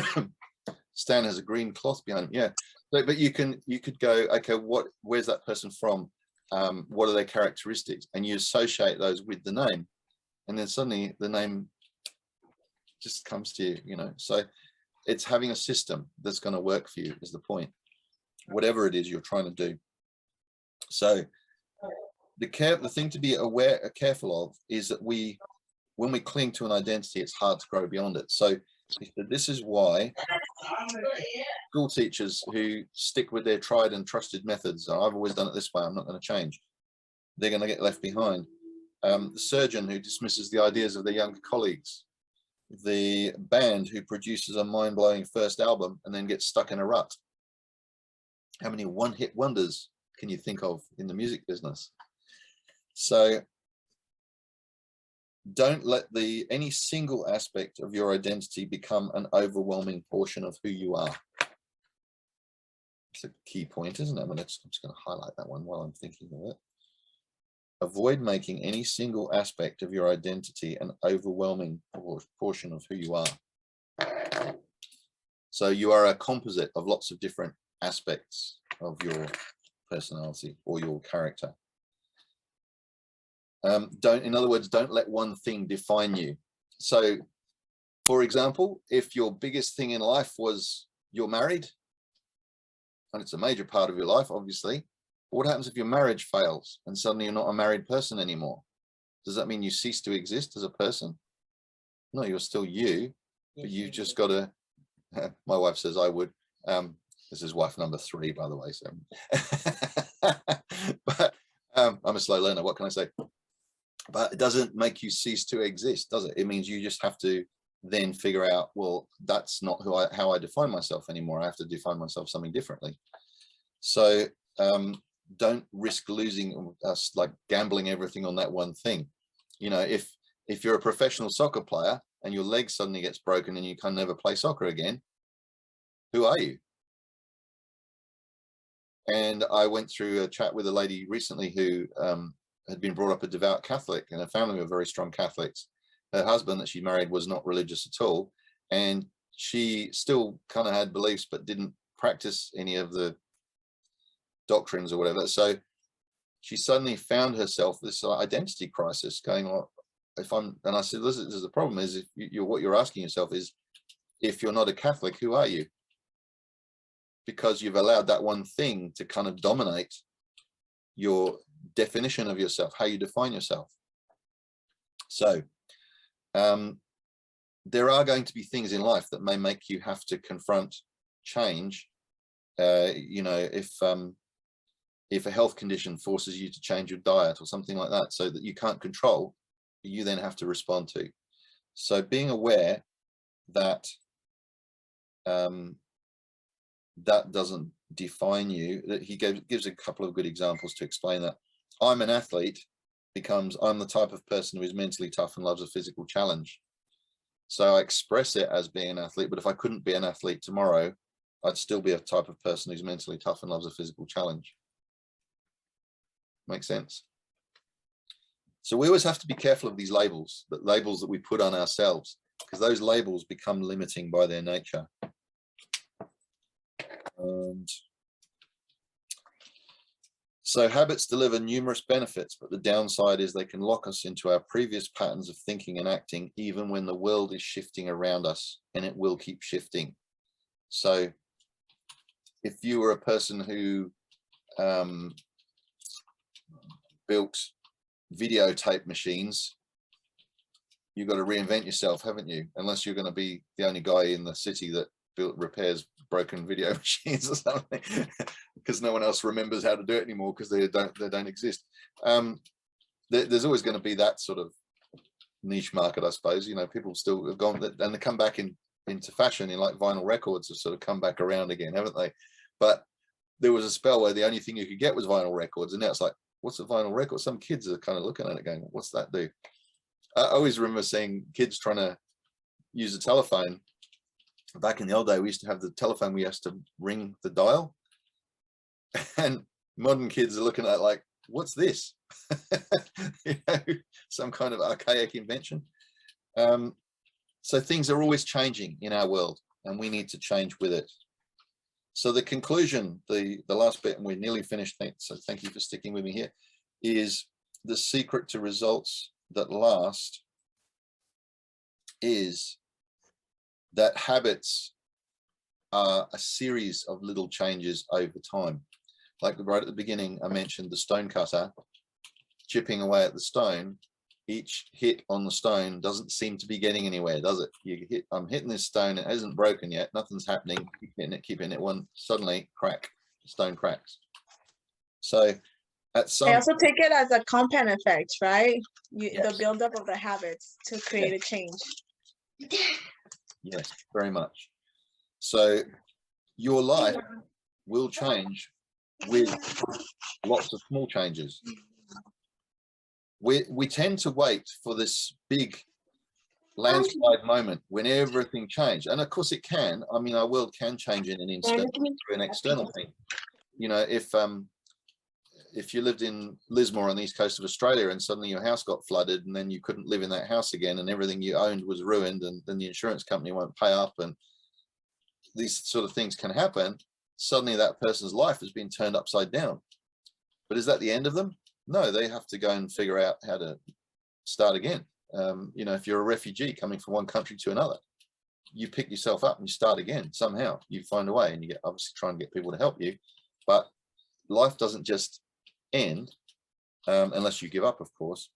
way. Stan has a green cloth behind him. Yeah. So, but you could go, okay, where's that person from? What are their characteristics? And you associate those with the name. And then suddenly the name just comes to you, So it's having a system that's going to work for you is the point, whatever it is you're trying to do. So the thing to be careful of is that when we cling to an identity, it's hard to grow beyond it. So this is why school teachers who stick with their tried and trusted methods, I've always done it this way, I'm not going to change, they're going to get left behind. The surgeon who dismisses the ideas of their younger colleagues, the band who produces a mind-blowing first album and then gets stuck in a rut. How many one-hit wonders can you think of in the music business? So don't let any single aspect of your identity become an overwhelming portion of who you are. It's a key point, isn't it? I'm just going to highlight that one while I'm thinking of it. Avoid making any single aspect of your identity an overwhelming portion of who you are. So you are a composite of lots of different aspects of your personality or your character. In other words, don't let one thing define you. So, for example, if your biggest thing in life was you're married, and it's a major part of your life, obviously, what happens if your marriage fails and suddenly you're not a married person anymore? Does that mean you cease to exist as a person? No, you're still you, but you've just got to, my wife says I would, this is wife number 3, by the way, so, but I'm a slow learner, what can I say? But it doesn't make you cease to exist, does it? It means you just have to then figure out, well, that's not how I define myself anymore. I have to define myself something differently. So don't risk losing us, like gambling everything on that one thing. You know, if you're a professional soccer player and your leg suddenly gets broken and you can never play soccer again, who are you? And I went through a chat with a lady recently who had been brought up a devout Catholic, and her family were very strong Catholics. Her husband that she married was not religious at all, and she still kind of had beliefs but didn't practice any of the doctrines or whatever. So she suddenly found herself this identity crisis going on. And I said, listen, the problem is, if what you're asking yourself is, if you're not a Catholic, who are you? Because you've allowed that one thing to kind of dominate your definition of yourself, how you define yourself. So there are going to be things in life that may make you have to confront change. You know, if a health condition forces you to change your diet or something like that, so that you can't control, you then have to respond to. So being aware that that doesn't define you, that he gives a couple of good examples to explain that. I'm an athlete becomes, I'm the type of person who is mentally tough and loves a physical challenge. So I express it as being an athlete, but if I couldn't be an athlete tomorrow, I'd still be a type of person who's mentally tough and loves a physical challenge. Makes sense? So we always have to be careful of these labels, the labels that we put on ourselves, because those labels become limiting by their nature. And so habits deliver numerous benefits, but the downside is they can lock us into our previous patterns of thinking and acting, even when the world is shifting around us, and it will keep shifting. So if you were a person who built videotape machines, you've got to reinvent yourself, haven't you? Unless you're going to be the only guy in the city that repairs broken video machines or something, because no one else remembers how to do it anymore because they don't exist. There's always going to be that sort of niche market, I suppose. You know, people still have gone, and they come back into fashion, in like vinyl records have sort of come back around again, haven't they? But there was a spell where the only thing you could get was vinyl records, and now it's like, what's a vinyl record? Some kids are kind of looking at it going, what's that do? I always remember seeing kids trying to use a telephone. Back in the old day, we used to have the telephone, we used to ring the dial, and modern kids are looking at it like, what's this? You know, some kind of archaic invention. So things are always changing in our world, and we need to change with it. So the conclusion, the last bit, and we're nearly finished, so thank you for sticking with me here, is the secret to results that last is that habits are a series of little changes over time. Like right at the beginning, I mentioned the stone cutter chipping away at the stone. Each hit on the stone doesn't seem to be getting anywhere, does it? I'm hitting this stone, it hasn't broken yet, nothing's happening, keep hitting it, one suddenly crack, the stone cracks. So at some, I also take it as a compound effect, right? Yes. The buildup of the habits to create a change. Yes, very much. So your life will change with lots of small changes. We tend to wait for this big landslide moment when everything changed, and of course it can. I mean, our world can change in an instant through an external thing. You know, if you lived in Lismore on the east coast of Australia and suddenly your house got flooded and then you couldn't live in that house again and everything you owned was ruined, and then the insurance company won't pay up, and these sort of things can happen, suddenly that person's life has been turned upside down. But is that the end of them? No, they have to go and figure out how to start again. You know, if you're a refugee coming from one country to another, you pick yourself up and you start again. Somehow you find a way, and you get, obviously try and get people to help you, but life doesn't just end unless you give up, of course.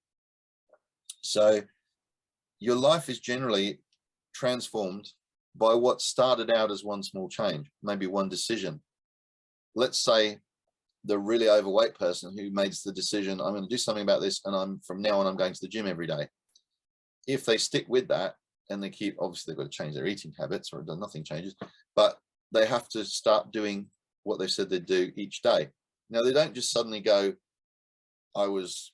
So your life is generally transformed by what started out as one small change, maybe one decision. Let's say the really overweight person who makes the decision, I'm going to do something about this, and from now on I'm going to the gym every day. If they stick with that and they keep, obviously they've got to change their eating habits, or nothing changes, but they have to start doing what they said they'd do each day. Now, they don't just suddenly go, I was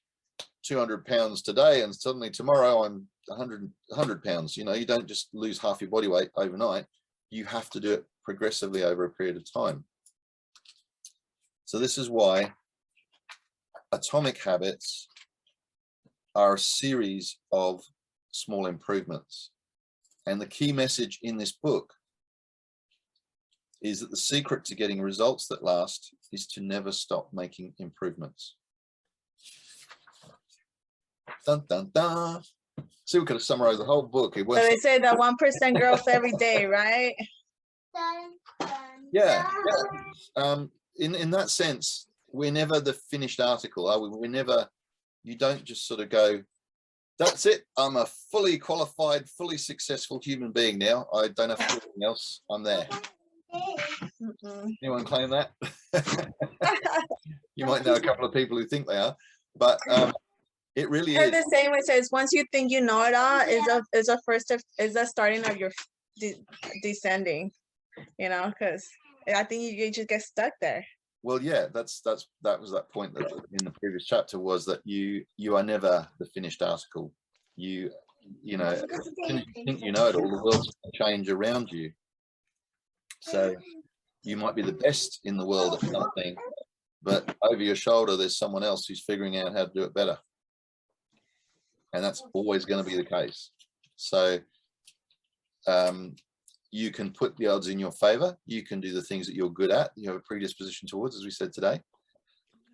200 pounds today and suddenly tomorrow I'm 100 pounds. You know, you don't just lose half your body weight overnight. You have to do it progressively over a period of time. So this is why atomic habits are a series of small improvements. And the key message in this book is that the secret to getting results that last is to never stop making improvements. Dun, dun, dun. See, we could have summarized the whole book. It So was, they say that 1% growth every day, right? yeah. In that sense, we're never the finished article, are we? We're never, you don't just sort of go, that's it, I'm a fully qualified, fully successful human being now. I don't have to do anything else. I'm there. Anyone claim that? You might know a couple of people who think they are, but it really Heard is. the saying which says, once you think you know it all, is a first of, is the starting of your descending, you know, because I think you just get stuck there. Well, yeah, that was that point that in the previous chapter, was that you are never the finished article. You know, as soon as you think you know it all, the world's going to change around you. So you might be the best in the world at something, but over your shoulder there's someone else who's figuring out how to do it better, and that's always going to be the case. So you can put the odds in your favor. You can do the things that you're good at, you have a predisposition towards, as we said today.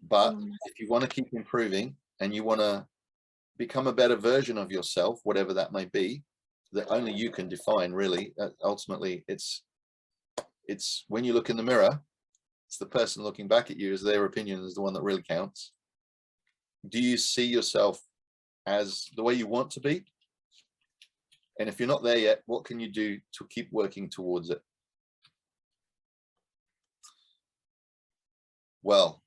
But if you want to keep improving and you want to become a better version of yourself, whatever that may be, that only you can define, really, ultimately it's when you look in the mirror, it's the person looking back at you, as their opinion is the one that really counts. Do you see yourself as the way you want to be? And if you're not there yet, what can you do to keep working towards it? Well,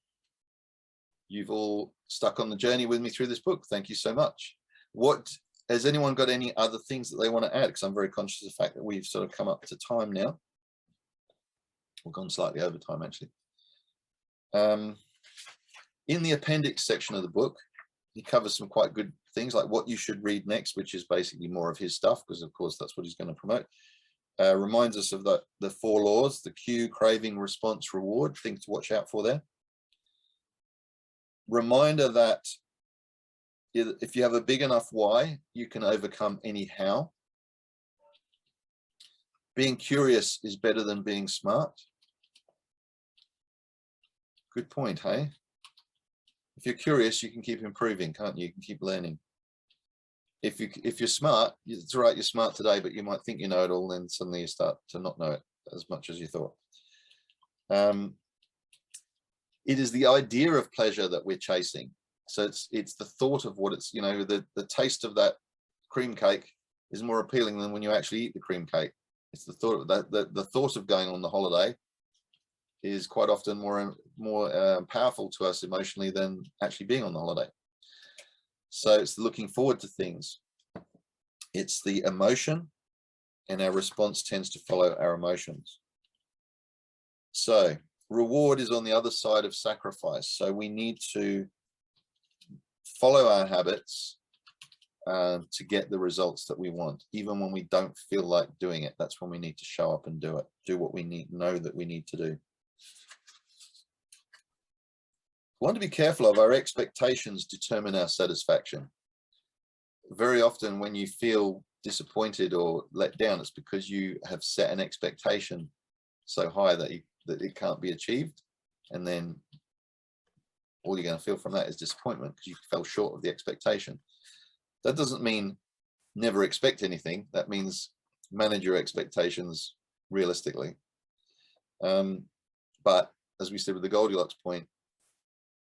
you've all stuck on the journey with me through this book. Thank you so much. What has anyone got any other things that they want to add? Because I'm very conscious of the fact that we've sort of come up to time now. We've gone slightly over time, actually. In the appendix section of the book, he covers some quite good things, like what you should read next, which is basically more of his stuff, because of course that's what he's going to promote. Reminds us of the 4 laws: the cue, craving, response, reward, things to watch out for there. Reminder that if you have a big enough why, you can overcome any how. Being curious is better than being smart. Good point, hey? If you're curious, you can keep improving, can't you? You can keep learning. If you're smart, it's all right, you're smart today, but you might think you know it all, then suddenly you start to not know it as much as you thought. It is the idea of pleasure that we're chasing. So it's the thought of what it's, you know, the taste of that cream cake is more appealing than when you actually eat the cream cake. It's the thought of that, the thought of going on the holiday is quite often more powerful to us emotionally than actually being on the holiday. So it's looking forward to things. It's the emotion, and our response tends to follow our emotions. So reward is on the other side of sacrifice. So we need to follow our habits to get the results that we want, even when we don't feel like doing it. That's when we need to show up and do it, do what we know that we need to do. We want to be careful of our expectations determine our satisfaction. Very often when you feel disappointed or let down, it's because you have set an expectation so high that it can't be achieved, and then all you're going to feel from that is disappointment because you fell short of the expectation. That doesn't mean never expect anything. That means manage your expectations realistically. But as we said with the Goldilocks point,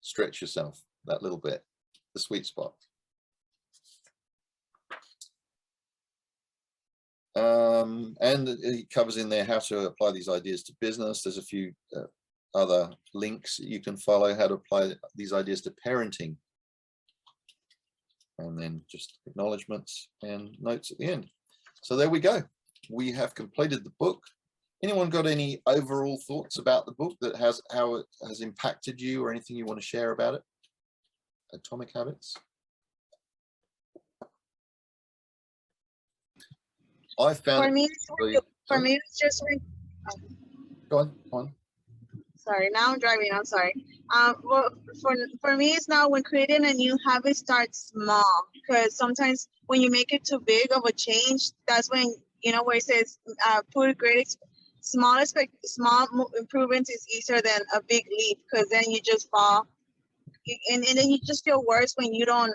stretch yourself that little bit, the sweet spot. And it covers in there how to apply these ideas to business. There's a few other links that you can follow, how to apply these ideas to parenting, and then just acknowledgements and notes at the end. So there we go. We have completed the book. Anyone got any overall thoughts about the book, that how it has impacted you, or anything you want to share about it? Atomic Habits. I found For me, really, it's just like, go on. sorry, now I'm driving. I'm sorry. Well, for me, it's now when creating a new habit starts small, because sometimes when you make it too big of a change, that's when, you know, where it says put small improvements is easier than a big leap, because then you just fall, and then you just feel worse when you don't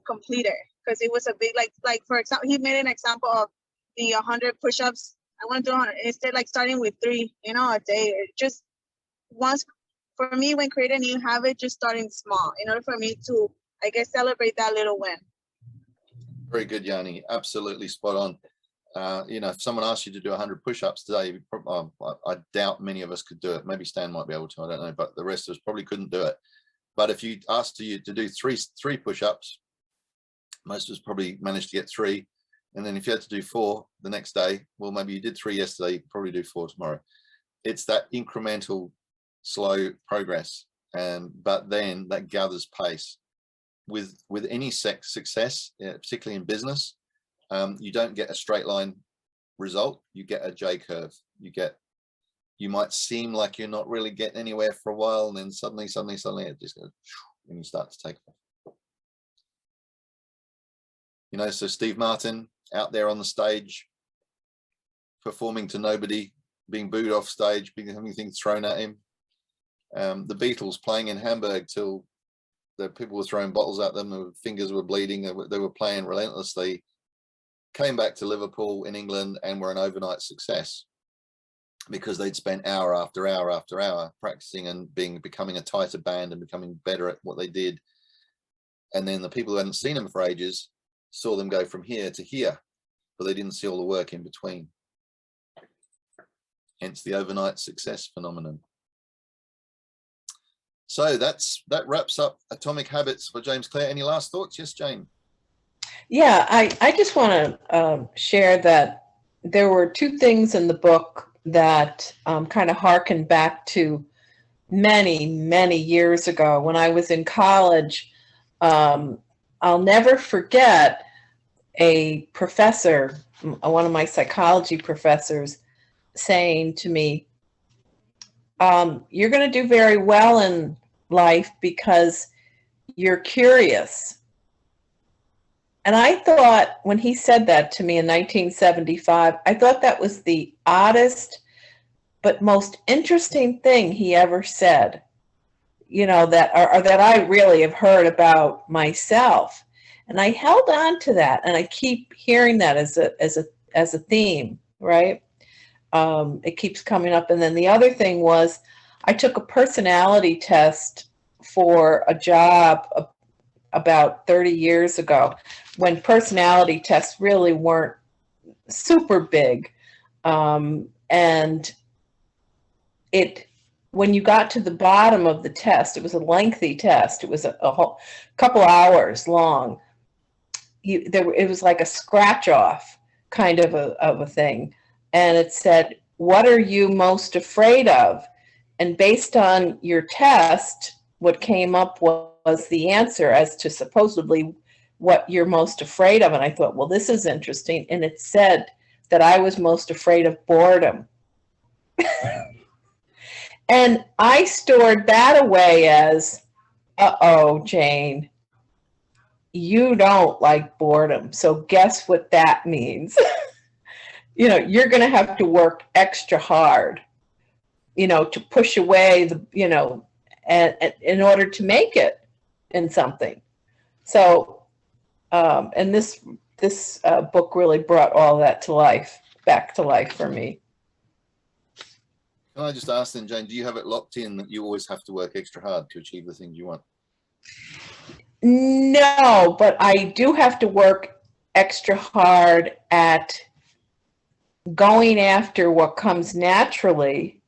complete it, because it was a big, like for example, he made an example of the 100 push-ups. I want to do 100 instead, like starting with 3, you know, a day. It just once, for me, when creating a new habit, just starting small in order for me to, I guess, celebrate that little win. Very good, Yanni. Absolutely spot on. You know, if someone asked you to do 100 push-ups today, I doubt many of us could do it. Maybe Stan might be able to, I don't know, but the rest of us probably couldn't do it. But if you asked you to do three push-ups, most of us probably managed to get 3. And then if you had to do 4 the next day, well, maybe you did 3 yesterday, you could probably do 4 tomorrow. It's that incremental, slow progress, but then that gathers pace. With any success, particularly in business, you don't get a straight line result. You get a J curve. You might seem like you're not really getting anywhere for a while, and then suddenly it just goes, and you start to take off. You know, so Steve Martin out there on the stage, performing to nobody, being booed off stage, having things thrown at him. The Beatles playing in Hamburg till the people were throwing bottles at them, their fingers were bleeding, they were playing relentlessly, came back to Liverpool in England and were an overnight success, because they'd spent hour after hour after hour practicing and becoming a tighter band and becoming better at what they did. And then the people who hadn't seen them for ages saw them go from here to here, but they didn't see all the work in between. Hence the overnight success phenomenon. So that wraps up Atomic Habits for James Clear. Any last thoughts? Yes, Jane. Yeah, I just want to share that there were 2 things in the book that kind of harken back to many, many years ago when I was in college. I'll never forget a professor, one of my psychology professors, saying to me, you're going to do very well in life because you're curious. And I thought, when he said that to me in 1975, I thought that was the oddest but most interesting thing he ever said, you know, that or that I really have heard about myself. And I held on to that, and I keep hearing that as a theme, right? It keeps coming up. And then the other thing was, I took a personality test for a job about 30 years ago, when personality tests really weren't super big. And when you got to the bottom of the test, it was a lengthy test. It was a whole couple hours long. It was like a scratch off kind of a thing. And it said, what are you most afraid of? And based on your test, what came up was the answer as to supposedly what you're most afraid of. And I thought, well, this is interesting. And it said that I was most afraid of boredom. And I stored that away as, uh-oh, Jane, you don't like boredom. So guess what that means? You know, you're going to have to work extra hard, you know, to push away the, you know, and in order to make it in something. So, and this book really brought all that to life, back to life for me. Can I just ask then, Jane, do you have it locked in that you always have to work extra hard to achieve the things you want? No, but I do have to work extra hard at going after what comes naturally.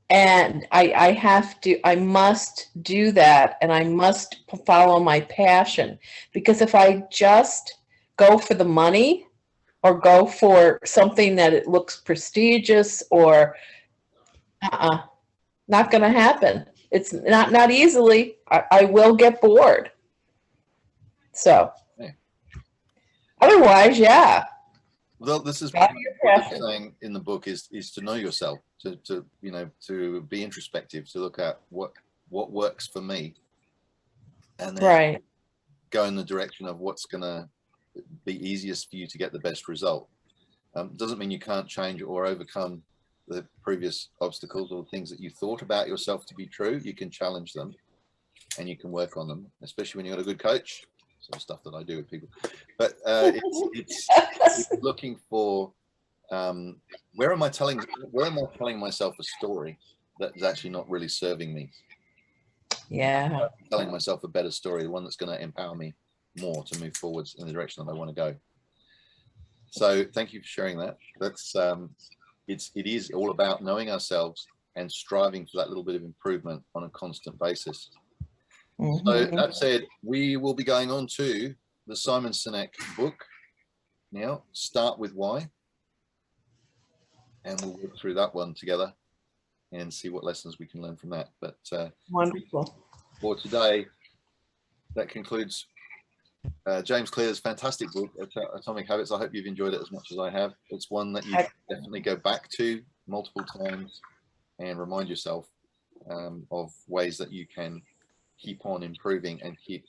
And I must do that, and I must follow my passion. Because if I just go for the money, or go for something that it looks prestigious or not going to happen. It's not easily. I will get bored. So otherwise, yeah. Well, this is Follow what your you're passion. saying in the book is to know yourself, to to be introspective, to look at what works for me, and then Right. go in the direction of what's going to be easiest for you to get the best result. Doesn't mean you can't change or overcome the previous obstacles or things that you thought about yourself to be true. You can challenge them and you can work on them, especially when you've got a good coach. Some stuff that I do with people, but it's looking for where am I telling myself a story that's actually not really serving me. Yeah. Telling myself a better story, one that's going to empower me more to move forwards in the direction that I want to go. So thank you for sharing that. That's it is all about knowing ourselves and striving for that little bit of improvement on a constant basis. So that said, we will be going on to the Simon Sinek book now. Start with Why, and we'll work through that one together and see what lessons we can learn from that. But Wonderful. for today, that concludes James Clear's fantastic book, Atomic Habits. I hope you've enjoyed it as much as I have. It's one that you definitely go back to multiple times and remind yourself of ways that you can keep on improving and keep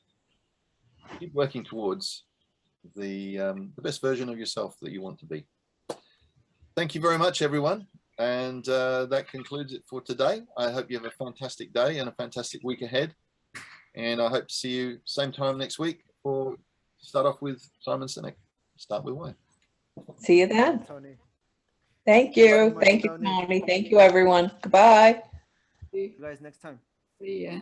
working towards the best version of yourself that you want to be. Thank you very much, everyone. And that concludes it for today. I hope you have a fantastic day and a fantastic week ahead. And I hope to see you same time next week for start off with Simon Sinek. Start with Why. See you then. Tony. Thank Thank you you. so much, Thank you, Tony. Tony. Thank you, everyone. Goodbye. See you guys next time. See ya.